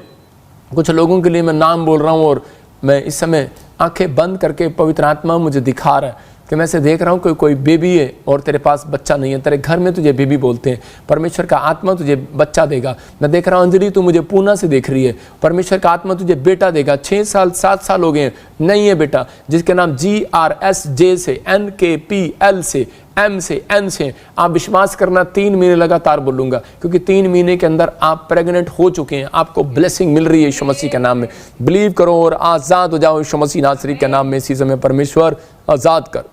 कुछ लोगों के लिए मैं नाम बोल रहा हूँ और मैं इस समय आंखें बंद करके पवित्र आत्मा मुझे दिखा रहा है कि मैं से देख रहा हूँ कोई बेबी है और तेरे पास बच्चा नहीं है, तेरे घर में तुझे बेबी बोलते हैं, परमेश्वर का आत्मा तुझे बच्चा देगा। मैं देख रहा हूँ अंजलि तू मुझे पूना से देख रही है, परमेश्वर का आत्मा तुझे बेटा देगा। 6 साल 7 साल हो गए हैं, नहीं है बेटा, जिसके नाम GRSJ से, NKPL से, M से, N से, आप विश्वास करना 3 महीने लगातार बोलूंगा, क्योंकि 3 महीने के अंदर आप प्रेग्नेंट हो चुके हैं, आपको ब्लेसिंग मिल रही है यीशु मसीह के नाम में। बिलीव करो और आज़ाद हो जाओ यीशु मसीह नासरी के नाम में। इसी समय परमेश्वर आज़ाद कर।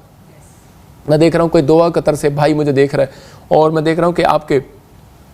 मैं देख रहा हूँ कोई दुआ कतर से भाई मुझे देख रहा है और मैं देख रहा हूँ कि आपके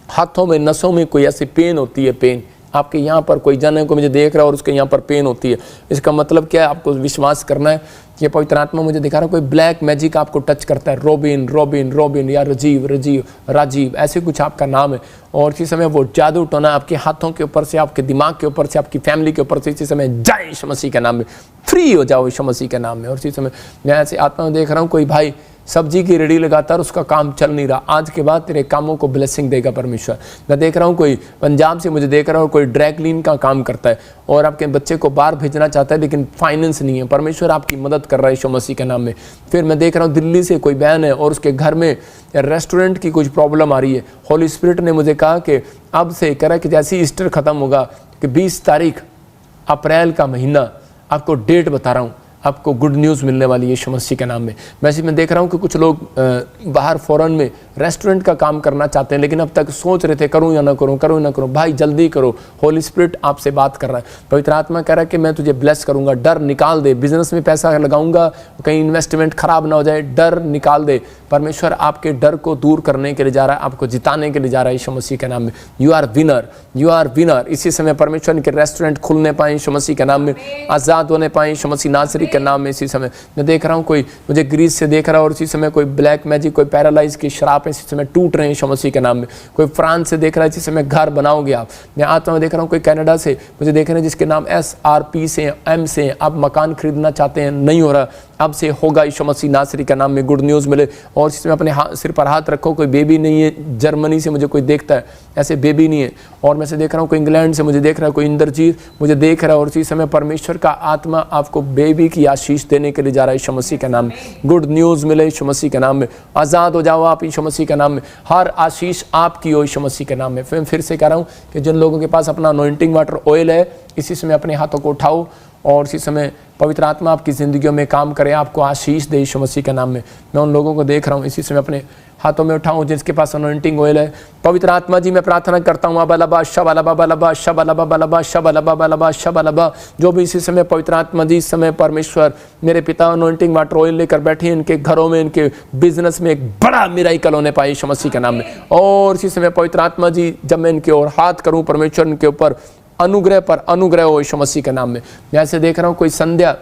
हाथों में, नसों में कोई ऐसी पेन होती है, पेन आपके यहाँ पर, कोई जन है को मुझे देख रहा है और उसके यहाँ पर पेन होती है। इसका मतलब क्या है? आपको विश्वास करना है। ये पवित्र आत्मा मुझे दिखा रहा है कोई ब्लैक मैजिक आपको टच करता है, रोबिन रोबिन रोबिन या राजीव राजीव राजीव, ऐसे कुछ आपका नाम है। और इसी समय वो जादू टोना आपके हाथों के ऊपर से, आपके दिमाग के ऊपर से, आपकी फैमिली के ऊपर से इसी समय जाए यीशु मसीह के नाम में, फ्री हो जाओ यीशु मसीह के नाम में। और इसी समय मैं ऐसे आत्मा में देख रहा हूँ कोई भाई सब्जी की रेडी लगाता है, उसका काम चल नहीं रहा, आज के बाद तेरे कामों को ब्लेसिंग देगा परमेश्वर। मैं देख रहा हूँ कोई पंजाब से मुझे देख रहा हूँ कोई ड्राई क्लीन का काम करता है और आपके बच्चे को बाहर भेजना चाहता है लेकिन फाइनेंस नहीं है, परमेश्वर आपकी मदद कर रहा है यीशु मसीह के नाम में। फिर मैं देख रहा हूँ दिल्ली से कोई बहन है और उसके घर में रेस्टोरेंट की कुछ प्रॉब्लम आ रही है। होली स्पिरिट ने मुझे कहा कि अब से कह रहा है कि जैसे ही ईस्टर खत्म होगा कि 20 तारीख अप्रैल का महीना, आपको डेट बता रहा हूँ, आपको गुड न्यूज़ मिलने वाली है यीशु मसीह के नाम में। वैसे मैं देख रहा हूँ कि कुछ लोग बाहर फॉरेन में रेस्टोरेंट का काम करना चाहते हैं लेकिन अब तक सोच रहे थे करूँ या ना करूँ, करूँ ना करूँ। भाई जल्दी करो, होली स्पिरिट आपसे बात कर रहा है। पवित्र आत्मा कह रहा है कि मैं तुझे ब्लेस करूँगा, डर निकाल दे। बिजनेस में पैसा लगाऊंगा, कहीं इन्वेस्टमेंट खराब ना हो जाए, डर निकाल दे। परमेश्वर आपके डर को दूर करने के लिए जा रहा है, आपको जिताने के लिए जा रहा है यीशु मसीह के नाम में। You are winner, you are winner. इसी समय परमेश्वर के रेस्टोरेंट खुलने पाए यीशु मसीह के नाम में, आज़ाद होने पाए यीशु मसीह नासरी के नाम में। इसी समय मैं देख रहा हूँ कोई मुझे ग्रीस से देख रहा है और इसी समय कोई ब्लैक मैजिक, कोई पैरालाइज की श्राप इसी समय टूट रहे हैं यीशु मसीह के नाम में। कोई फ्रांस से देख रहा है, इसी समय घर बनाओगे आप। मैं आत्मा में देख रहा हूँ कोई कनाडा से मुझे देख रहे हैं जिसके नाम SRP से M से आप मकान खरीदना चाहते हैं, नहीं हो रहा, अब से होगा यीशु मसीह नासरी का नाम में। गुड न्यूज़ मिले। और इसमें अपने सिर पर हाथ रखो, कोई बेबी नहीं है, जर्मनी से मुझे कोई देखता है, ऐसे बेबी नहीं है। और मैं से देख रहा हूँ कोई इंग्लैंड से मुझे देख रहा है, कोई इंद्रजीत मुझे देख रहा है और इसी समय परमेश्वर का आत्मा आपको बेबी की आशीष देने के लिए जा रहा है यीशु मसीह के नाम में। गुड न्यूज़ मिले यीशु मसीह के नाम में। आज़ाद हो जाओ आप यीशु मसीह के नाम में। हर आशीष आपकी हो यीशु मसीह के नाम में। फिर से कह रहा हूँ कि जिन लोगों के पास अपना अनॉइंटिंग वाटर ऑयल है, इसी समय अपने हाथों को उठाओ और इसी समय पवित्र आत्मा आपकी ज़िंदगियों में काम करे, आपको आशीष दे यीशु मसीह के नाम में। मैं उन लोगों को देख रहा हूँ, इसी समय अपने हाथों में उठाऊं जिसके पास अनॉइंटिंग ऑयल है। पवित्र आत्मा जी मैं प्रार्थना करता हूँ, अबलबा शबलबा बलबा शबलबा बलबा शबलबा बलबा शबलबा, जो भी इसी समय पवित्र आत्मा जी इस समय परमेश्वर मेरे पिता अनॉइंटिंग वाटर ऑयल लेकर बैठे हैं, इनके घरों में, इनके बिजनेस में एक बड़ा मिराकल होने पाए यीशु मसीह के नाम में। और इसी समय पवित्र आत्मा जी जब मैं इनके ओर हाथ करूँ, परमेश्वर इनके ऊपर अनुग्रह पर अनुग्रह हो यीशु मसीह के नाम में। मैं ऐसे देख रहा हूँ कोई संध्या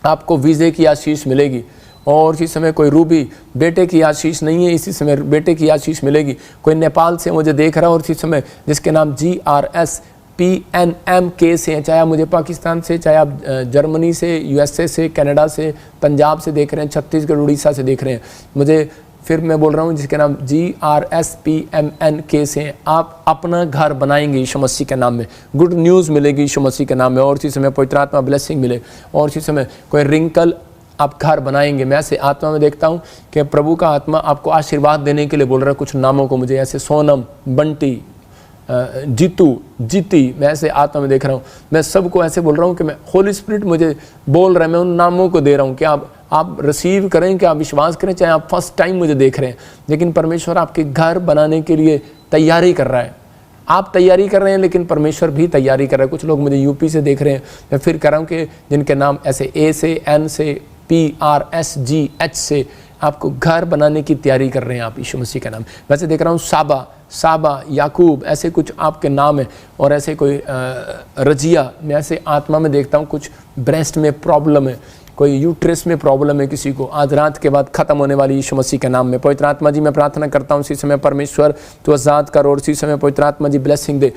आपको वीज़े की आशीष मिलेगी और इसी समय कोई रूबी बेटे की आशीष नहीं है, इसी समय बेटे की आशीष मिलेगी। कोई नेपाल से मुझे देख रहा है और इसी समय जिसके नाम GRSPNMK से हैं, चाहे आप मुझे पाकिस्तान से, चाहे आप जर्मनी से, USA से, कनाडा से, पंजाब से देख रहे हैं, छत्तीसगढ़ उड़ीसा से देख रहे हैं मुझे। फिर मैं बोल रहा हूँ जिसके नाम GRSPMNK से हैं, आप अपना घर बनाएंगे यीशु मसीह के नाम में। गुड न्यूज़ मिलेगी यीशु मसीह के नाम में। और इसी समय पवित्र आत्मा ब्लेसिंग मिले और इसी समय कोई रिंकल आप घर बनाएंगे। मैं ऐसे आत्मा में देखता हूँ कि प्रभु का आत्मा आपको आशीर्वाद देने के लिए बोल रहा है। कुछ नामों को मुझे ऐसे सोनम, बंटी, जीतू, जीती, मैं ऐसे आत्मा में देख रहा हूँ। मैं सबको ऐसे बोल रहा हूँ कि मैं होली स्पिरिट मुझे बोल रहा है, मैं उन नामों को दे रहा हूँ कि आप रिसीव करें, कि आप विश्वास करें, चाहे आप फर्स्ट टाइम मुझे देख रहे हैं, लेकिन परमेश्वर आपके घर बनाने के लिए तैयारी कर रहा है। आप तैयारी कर रहे हैं लेकिन परमेश्वर भी तैयारी कर रहा है। कुछ लोग मुझे यूपी से देख रहे हैं, मैं फिर कह रहा हूँ कि जिनके नाम ऐसे A से, N से, PRSGH से आपको घर बनाने की तैयारी कर रहे हैं आप यीशु मसीह का नाम। वैसे देख रहा हूँ साबा, याकूब, ऐसे कुछ आपके नाम है और ऐसे कोई रजिया, मैं ऐसे आत्मा में देखता हूँ कुछ ब्रेस्ट में प्रॉब्लम है, कोई यूट्रस में प्रॉब्लम है किसी को, आज रात के बाद खत्म होने वाली यीशु मसीह के नाम में। पवित्र आत्मा जी मैं प्रार्थना करता हूँ इसी समय परमेश्वर तो आज़ाद कर और इसी समय पवित्र आत्मा जी ब्लेसिंग दे।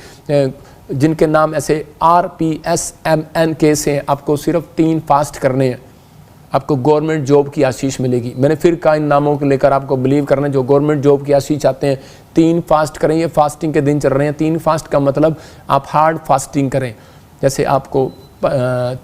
जिनके नाम ऐसे RPSMNK से आपको सिर्फ 3 फास्ट करने हैं, आपको गवर्नमेंट जॉब की आशीष मिलेगी। मैंने फिर कहा इन नामों को लेकर आपको बिलीव करना है, जो गवर्नमेंट जॉब की आशीष चाहते हैं 3 फास्ट करें। ये फास्टिंग के दिन चल रहे हैं। 3 फास्ट का मतलब आप हार्ड फास्टिंग करें, जैसे आपको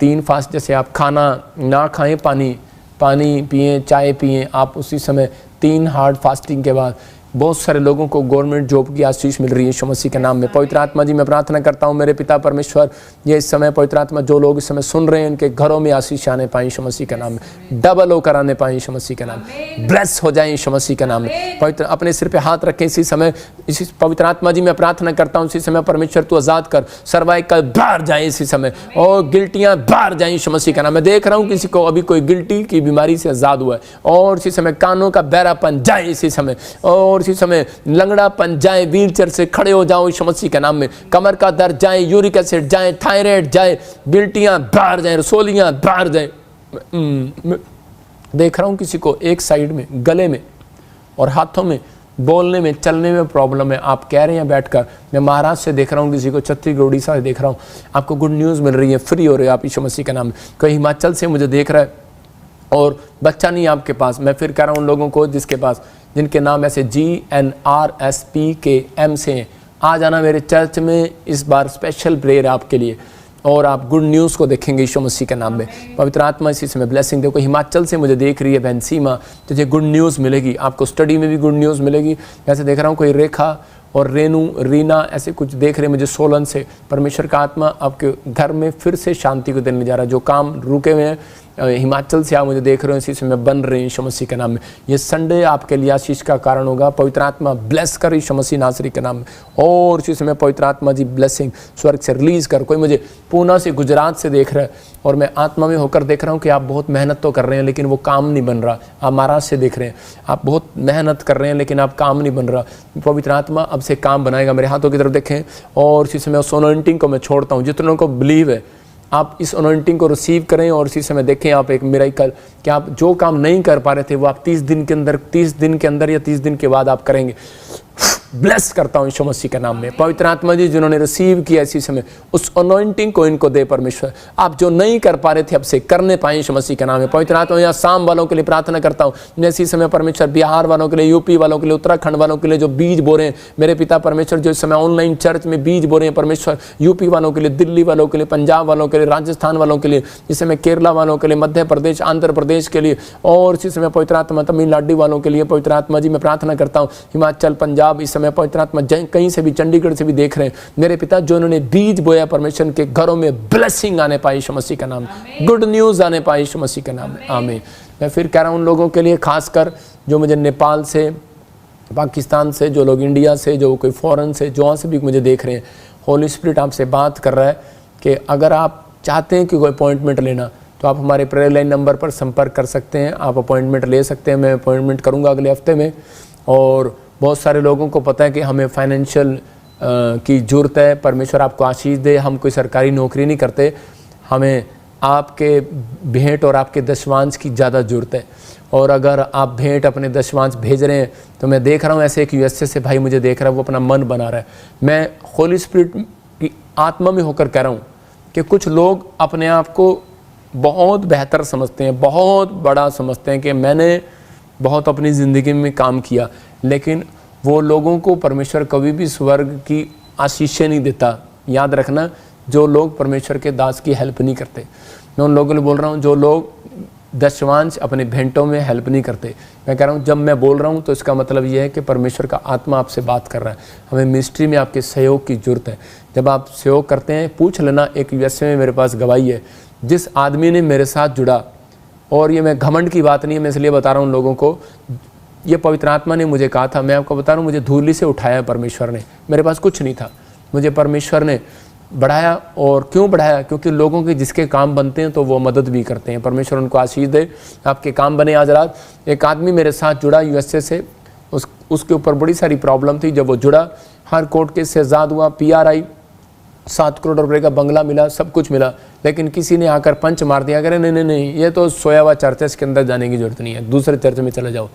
3 फास्ट, जैसे आप खाना ना खाएं, पानी पिएं, चाय पिएं, आप उसी समय 3 हार्ड फास्टिंग के बाद बहुत सारे लोगों को गवर्नमेंट जॉब की आशीष मिल रही है यीशु मसीह के नाम में। पवित्र आत्मा जी मैं प्रार्थना करता हूँ मेरे पिता परमेश्वर, ये इस समय पवित्र आत्मा जो लोग इस समय सुन रहे हैं इनके घरों में आशीष आने पाए यीशु मसीह के नाम में, डबल होकर आने पाए यीशु मसीह के नाम में, ब्लेस हो जाए यीशु मसीह के नाम में। पवित्र अपने सिर पे हाथ रखें इसी समय। इसी पवित्र आत्मा जी मैं प्रार्थना करता हूँ इसी समय परमेश्वर तू आज़ाद कर, सर्वाइकल बाहर जाए इसी समय और गिल्टियाँ बाहर जाए यीशु मसीह का नाम। मैं देख रहा हूँ किसी को अभी कोई गिल्टी की बीमारी से आज़ाद हुआ है और इसी समय कानों का बहरापन जाए इसी समय और इसी समय लंगड़ापन जाए, व्हीलचेयर से खड़े हो जाओ यीशु मसीह के नाम में, कमर का दर्द जाए, यूरिक एसिड जाए, थायराइड जाए, गिल्टियाँ बाहर जाए, रसोलियाँ बाहर जाए। देख रहा हूँ किसी को एक साइड में गले में और हाथों में, बोलने में, चलने में प्रॉब्लम है। आप कह रहे हैं बैठकर, मैं महाराष्ट्र से देख रहा हूँ किसी को, छत्तीसगढ़ उड़ीसा से देख रहा हूँ, आपको गुड न्यूज़ मिल रही है, फ्री हो रहे हो आप यीशु मसीह के नाम में। कोई हिमाचल से मुझे देख रहा है और बच्चा नहीं आपके पास, मैं फिर कह रहा हूँ उन लोगों को जिसके पास, जिनके नाम ऐसे GNRSPKM से हैं, आ जाना मेरे चर्च में। इस बार स्पेशल प्रेयर आपके लिए और आप गुड न्यूज़ को देखेंगे यीशु मसीह के नाम में। पवित्र आत्मा इसी समय ब्लेसिंग दे। कोई हिमाचल से मुझे देख रही है बहन सीमा, तुझे गुड न्यूज़ मिलेगी, आपको स्टडी में भी गुड न्यूज़ मिलेगी। ऐसे देख रहा हूँ कोई रेखा और रेनू, रीना, ऐसे कुछ देख रहे हैं मुझे सोलन से। परमेश्वर का आत्मा आपके घर में फिर से शांति को देने जा रहा है। जो काम रुके हुए हैं हिमाचल से आप मुझे देख रहे हो, इसी समय बन रहे हैं यीशु मसीह के नाम में। ये संडे आपके लिए आशीष का कारण होगा। पवित्र आत्मा ब्लेस कर यीशु मसीह नासरी के नाम में। और इसी समय पवित्र आत्मा जी ब्लेसिंग स्वर्ग से रिलीज कर। कोई मुझे पूना से, गुजरात से देख रहा है और मैं आत्मा में होकर देख रहा हूँ कि आप बहुत मेहनत तो कर रहे हैं लेकिन वो काम नहीं बन रहा। आप महाराष्ट्र से देख रहे हैं, आप बहुत मेहनत कर रहे हैं लेकिन आप काम नहीं बन रहा। पवित्र आत्मा अब से काम बनाएगा। मेरे हाथों की तरफ देखें और इसी समय उस अनॉइंटिंग को मैं छोड़ता हूँ। जितनों को बिलीव है आप इस अनॉइंटिंग को रिसीव करें और इसी समय देखें आप एक मिरेकल कि आप जो काम नहीं कर पा रहे थे वो आप 30 दिन के अंदर या 30 दिन के बाद आप करेंगे। ब्लेस करता हूँ यीशु मसीह के नाम में। पवित्र आत्मा जी जिन्होंने रिसीव किया इसी समय उस अनॉइंटिंग को इनको दे परमेश्वर। आप जो नहीं कर पा रहे थे अब से करने पाए यीशु मसीह के नाम में। पवित्र आत्मा यहाँ आसाम वालों के लिए प्रार्थना करता हूँ। मैं इसी समय परमेश्वर बिहार वालों के लिए, यूपी वालों के लिए, उत्तराखंड वालों के लिए जो बीज बो रहे हैं मेरे पिता परमेश्वर, जो इस समय ऑनलाइन चर्च में बीज बो रहे हैं परमेश्वर, यूपी वालों के लिए, दिल्ली वालों के लिए, पंजाब वालों के लिए, राजस्थान वालों के लिए, इस समय केरला वालों के लिए, मध्य प्रदेश, आंध्र प्रदेश के लिए और इसी समय पवित्र आत्मा तमिलनाडु वालों के लिए। पवित्र आत्मा जी मैं प्रार्थना करता हूँ हिमाचल, पंजाब, इस समय पवित्र आत्मा कहीं से भी, चंडीगढ़ से भी देख रहे हैं मेरे पिता, जो उन्होंने बीज बोया परमेश्वर के घरों में ब्लेसिंग आने पाई यीशु मसीह का नाम, गुड न्यूज आने पाई यीशु मसीह का नाम। आमीन। मैं फिर कह रहा हूं उन लोगों के लिए, खासकर जो मुझे नेपाल से, पाकिस्तान से, जो लोग इंडिया से, जो कोई फॉरेन से, जहाँ से भी मुझे देख रहे हैं, होली स्पिरिट आपसे बात कर रहा है कि अगर आप चाहते हैं कि कोई अपॉइंटमेंट लेना तो आप हमारे प्रेयर लाइन नंबर पर संपर्क कर सकते हैं। आप अपॉइंटमेंट ले सकते हैं। मैं अपॉइंटमेंट करूँगा अगले हफ्ते में। और बहुत सारे लोगों को पता है कि हमें फाइनेंशियल की ज़रूरत है। परमेश्वर आपको आशीष दे। हम कोई सरकारी नौकरी नहीं करते, हमें आपके भेंट और आपके दशवांश की ज़्यादा ज़रूरत है। और अगर आप भेंट अपने दशवांश भेज रहे हैं तो मैं देख रहा हूँ ऐसे एक यूएसए से भाई मुझे देख रहा है, वो अपना मन बना रहा है। मैं होली स्पिरिट की आत्मा में होकर कह रहा हूँ कि कुछ लोग अपने आप को बहुत बेहतर समझते हैं, बहुत बड़ा समझते हैं कि मैंने बहुत अपनी ज़िंदगी में काम किया, लेकिन वो लोगों को परमेश्वर कभी भी स्वर्ग की आशीषें नहीं देता। याद रखना, जो लोग परमेश्वर के दास की हेल्प नहीं करते, मैं उन लोगों के लिए बोल रहा हूँ जो लोग दशवांश अपने भेंटों में हेल्प नहीं करते। मैं कह रहा हूँ जब मैं बोल रहा हूँ तो इसका मतलब ये है कि परमेश्वर का आत्मा आपसे बात कर रहा है। हमें मिनिस्ट्री में आपके सहयोग की ज़रूरत है। जब आप सहयोग करते हैं, पूछ लेना, एक यूएसए में मेरे पास गवाही है, जिस आदमी ने मेरे साथ जुड़ा, और ये मैं घमंड की बात नहीं है, मैं इसलिए बता रहा हूँ लोगों को, ये पवित्र आत्मा ने मुझे कहा था। मैं आपको बता रहा हूँ, मुझे धूली से उठाया परमेश्वर ने। मेरे पास कुछ नहीं था, मुझे परमेश्वर ने बढ़ाया। और क्यों बढ़ाया? क्योंकि लोगों के जिसके काम बनते हैं तो वो मदद भी करते हैं। परमेश्वर उनको आशीष दे, आपके काम बने। आज रात एक आदमी मेरे साथ जुड़ा यूएसए से, उसके ऊपर बड़ी सारी प्रॉब्लम थी। जब वो जुड़ा, हर कोर्ट केस से आज़ाद हुआ, PR आई, 7 करोड़ रुपए का बंगला मिला, सब कुछ मिला, लेकिन किसी ने आकर पंच मार दिया, करे नहीं नहीं नहीं, ये तो सोया हुआ चर्च है, इसके अंदर जाने की जरूरत नहीं है, दूसरे चर्च में चले जाओ।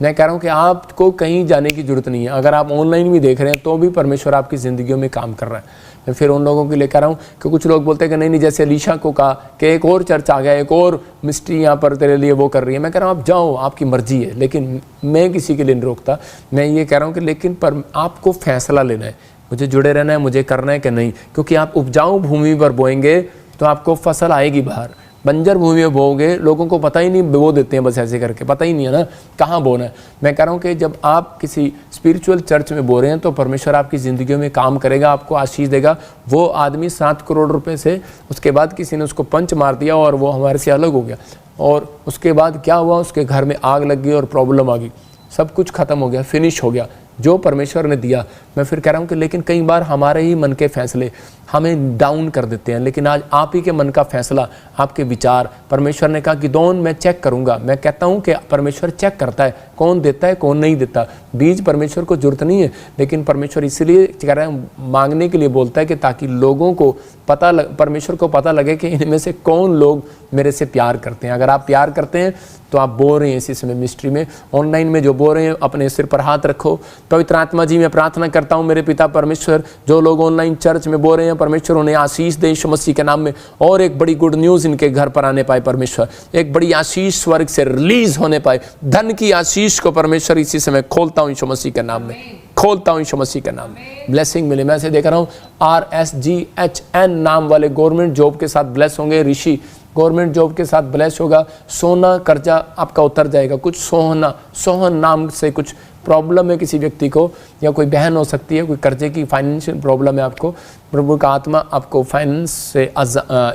मैं कह रहा हूँ कि आपको कहीं जाने की जरूरत नहीं है। अगर आप ऑनलाइन भी देख रहे हैं तो भी परमेश्वर आपकी ज़िंदगियों में काम कर रहा है। मैं फिर उन लोगों के लिए कह रहा हूँ कि कुछ लोग बोलते हैं कि नहीं नहीं, जैसे अलीशा को कहा कि एक और चर्च आ गया, एक और मिस्ट्री यहाँ पर तेरे लिए वो कर रही है। मैं कह रहा हूँ आप जाओ, आपकी मर्जी है, लेकिन मैं किसी के लिए नहीं रोकता। मैं ये कह रहा हूँ कि लेकिन पर आपको फैसला लेना है, मुझे जुड़े रहना है, मुझे करना है कि नहीं। क्योंकि आप उपजाऊ भूमि पर बोएंगे तो आपको फसल आएगी बाहर। बंजर भूमि में बोओगे, लोगों को पता ही नहीं, बो देते हैं बस ऐसे करके, पता ही नहीं है ना कहाँ बोना है। मैं कह रहा हूँ कि जब आप किसी स्पिरिचुअल चर्च में बो रहे हैं तो परमेश्वर आपकी ज़िंदगी में काम करेगा, आपको आशीष देगा। वो आदमी 7 करोड़ रुपए से, उसके बाद किसी ने उसको पंच मार दिया और वो हमारे से अलग हो गया। और उसके बाद क्या हुआ, उसके घर में आग लग गई और प्रॉब्लम आ गई, सब कुछ खत्म हो गया, फिनिश हो गया जो परमेश्वर ने दिया। मैं फिर कह रहा हूँ कि लेकिन कई बार हमारे ही मन के फैसले हमें डाउन कर देते हैं, लेकिन आज आप ही के मन का फैसला, आपके विचार, परमेश्वर ने कहा कि दोन मैं चेक करूँगा। मैं कहता हूँ कि परमेश्वर चेक करता है कौन देता है कौन नहीं देता। बीज परमेश्वर को जरूरत नहीं है, लेकिन परमेश्वर इसलिए कह रहा है, मांगने के लिए बोलता है कि ताकि लोगों को परमेश्वर को पता लगे कि इनमें से कौन लोग मेरे से प्यार करते हैं। अगर आप प्यार करते हैं तो आप बो रहे हैं इसी समय मिस्ट्री में, ऑनलाइन में जो बो रहे हैं, अपने सिर पर हाथ रखो। पवित्र आत्मा जी मैं प्रार्थना करता हूँ मेरे पिता परमेश्वर, जो लोग ऑनलाइन चर्च में बो रहे हैं परमेश्वर उन्हें आशीष दे यीशु मसीह के नाम में। और एक बड़ी गुड न्यूज़ इनके घर पर आने पाए परमेश्वर, एक बड़ी आशीष स्वर्ग से रिलीज होने पाए। धन की आशीष को परमेश्वर इसी समय खोलता हूँ यीशु मसीह के नाम में, खोलता हूँ यीशु मसीह के नाम में। ब्लेसिंग मिले। मैं ऐसे देख रहा हूँ RSGHN नाम वाले गवर्नमेंट जॉब के साथ ब्लेस होंगे। ऋषि गवर्नमेंट जॉब के साथ ब्लेस होगा। सोना कर्जा आपका उतर जाएगा। कुछ सोहन नाम से कुछ प्रॉब्लम है किसी व्यक्ति को, या कोई बहन हो सकती है, कोई कर्जे की फाइनेंशियल प्रॉब्लम है आपको, प्रभु का आत्मा आपको फाइनेंस से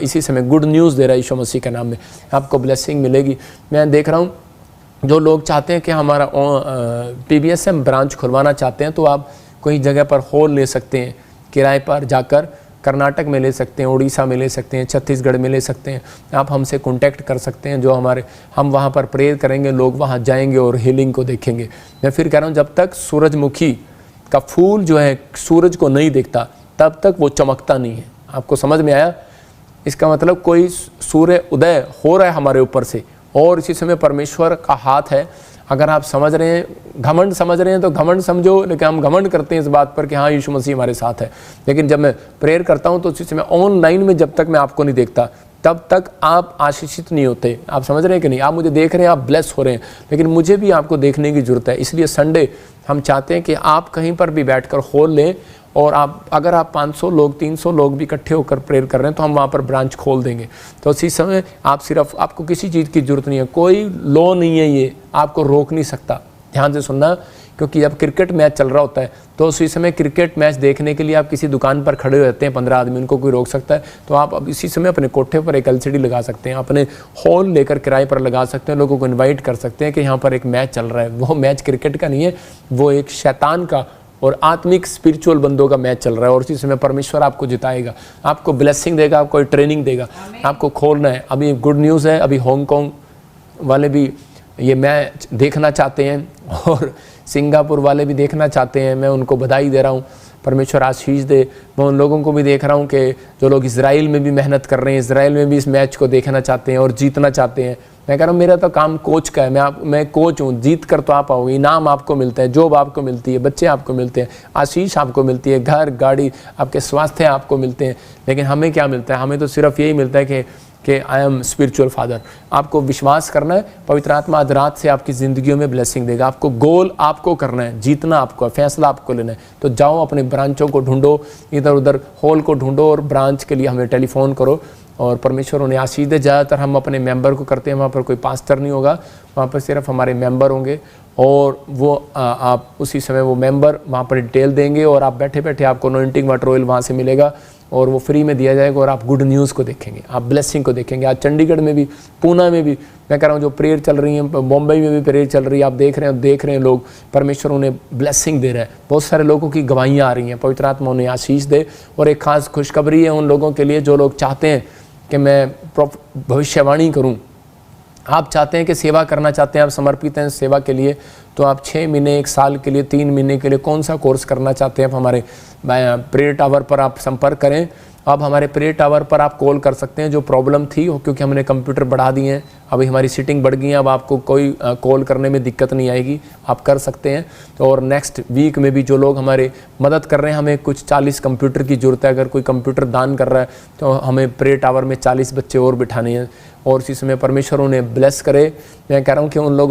इसी समय गुड न्यूज़ दे रहा है यीशु मसीह के नाम में, आपको ब्लेसिंग मिलेगी। मैं देख रहा हूँ जो लोग चाहते हैं कि हमारा PBSM ब्रांच खुलवाना चाहते हैं, तो आप कोई जगह पर हॉल ले सकते हैं किराए पर जाकर, कर्नाटक में ले सकते हैं, उड़ीसा में ले सकते हैं, छत्तीसगढ़ में ले सकते हैं। आप हमसे कांटेक्ट कर सकते हैं, जो हम वहाँ पर प्रेयर करेंगे, लोग वहाँ जाएंगे और हीलिंग को देखेंगे। मैं फिर कह रहा हूँ, जब तक सूरजमुखी का फूल जो है सूरज को नहीं देखता तब तक वो चमकता नहीं है। आपको समझ में आया? इसका मतलब कोई सूर्य उदय हो रहा है हमारे ऊपर से, और इसी समय परमेश्वर का हाथ है। अगर आप समझ रहे हैं, घमंड समझ रहे हैं तो घमंड समझो, लेकिन हम घमंड करते हैं इस बात पर कि हाँ यीशु मसीह हमारे साथ है। लेकिन जब मैं प्रेयर करता हूँ तो उसी समय ऑनलाइन में जब तक मैं आपको नहीं देखता तब तक आप आशीषित नहीं होते। आप समझ रहे हैं कि नहीं? आप मुझे देख रहे हैं, आप ब्लेस हो रहे हैं, लेकिन मुझे भी आपको देखने की ज़रूरत है। इसलिए संडे हम चाहते हैं कि आप कहीं पर भी बैठकर हॉल लें, और अगर आप 500 लोग 300 लोग भी इकट्ठे होकर प्रेयर कर रहे हैं तो हम वहाँ पर ब्रांच खोल देंगे। तो उसी समय आपको किसी चीज़ की ज़रूरत नहीं है, कोई लॉ नहीं है, ये आपको रोक नहीं सकता। ध्यान से सुनना, क्योंकि जब क्रिकेट मैच चल रहा होता है तो उसी समय क्रिकेट मैच देखने के लिए आप किसी दुकान पर खड़े रहते हैं 15 आदमी, उनको कोई रोक सकता है? तो आप अब इसी समय अपने कोठे पर एक LCD लगा सकते हैं, अपने हॉल लेकर किराए पर लगा सकते हैं, लोगों को इनवाइट कर सकते हैं कि यहाँ पर एक मैच चल रहा है। वो मैच क्रिकेट का नहीं है, वो एक शैतान का और आत्मिक स्पिरिचुअल बंदों का मैच चल रहा है, और उसी समय परमेश्वर आपको जिताएगा, आपको ब्लेसिंग देगा, आपको ट्रेनिंग देगा, आपको खोलना है। अभी गुड न्यूज़ है, अभी हांगकांग वाले भी ये मैच देखना चाहते हैं और सिंगापुर वाले भी देखना चाहते हैं। मैं उनको बधाई दे रहा हूँ, परमेश्वर आशीष दे। मैं उन लोगों को भी देख रहा हूँ कि जो लोग इज़राइल में भी मेहनत कर रहे हैं, इज़राइल में भी इस मैच को देखना चाहते हैं और जीतना चाहते हैं। मैं कह रहा हूँ मेरा तो काम कोच का है, मैं कोच हूँ, जीत कर तो आप आओगे, इनाम आपको मिलता है, जॉब आपको मिलती है, बच्चे आपको मिलते हैं, आशीष आपको मिलती है, घर गाड़ी, आपके स्वास्थ्य आपको मिलते हैं। लेकिन हमें क्या मिलता है? हमें तो सिर्फ यही मिलता है कि आई एम स्पिरिचुअल फादर। आपको विश्वास करना है, पवित्र आत्मा आज रात से आपकी ज़िंदगियों में ब्लेसिंग देगा। आपको गोल आपको करना है, जीतना आपको है, फैसला आपको लेना है। तो जाओ अपने ब्रांचों को ढूंढो, इधर उधर हॉल को ढूंढो, और ब्रांच के लिए हमें टेलीफोन करो, और परमेश्वर उन्हें आशीष दे। ज़्यादातर हम अपने मेंबर को करते हैं, वहाँ पर कोई पास्टर नहीं होगा, वहाँ पर सिर्फ हमारे मेंबर होंगे, और वो आप उसी समय वो मेंबर वहाँ पर डिटेल देंगे, और आप बैठे बैठे आपको अनॉइंटिंग वाटर ऑयल वहाँ से मिलेगा, और वो फ्री में दिया जाएगा, और आप गुड न्यूज़ को देखेंगे, आप ब्लेसिंग को देखेंगे। आज चंडीगढ़ में भी, पूना में भी मैं कह रहा हूँ जो प्रेयर चल रही है, मुंबई में भी प्रेयर चल रही है, आप देख रहे हैं लोग, परमेश्वर उन्हें ब्लेसिंग दे रहा है। बहुत सारे लोगों की गवाहियाँ आ रही हैं, पवित्र आत्मा उन्हें आशीष दे। और एक खास खुशखबरी है उन लोगों के लिए जो लोग चाहते हैं कि मैं भविष्यवाणी करूं, आप चाहते हैं कि सेवा करना चाहते हैं, आप समर्पित हैं सेवा के लिए, तो आप 6 महीने, 1 साल के लिए, 3 महीने के लिए कौन सा कोर्स करना चाहते हैं, आप हमारे प्रेयर टावर पर आप संपर्क करें। अब हमारे प्रेयर टावर पर आप कॉल कर सकते हैं। जो प्रॉब्लम थी, क्योंकि हमने कंप्यूटर बढ़ा दिए हैं, अभी हमारी सीटिंग बढ़ गई है, अब आपको कोई कॉल करने में दिक्कत नहीं आएगी, आप कर सकते हैं। तो और नेक्स्ट वीक में भी जो लोग हमारे मदद कर रहे हैं, हमें कुछ 40 कंप्यूटर की ज़रूरत है। अगर कोई कंप्यूटर दान कर रहा है तो हमें प्रेयर टावर में 40 बच्चे और बिठाने हैं, और इसी समय परमेश्वर उन्हें ब्लेस करे। मैं कह रहा हूँ कि उन लोगों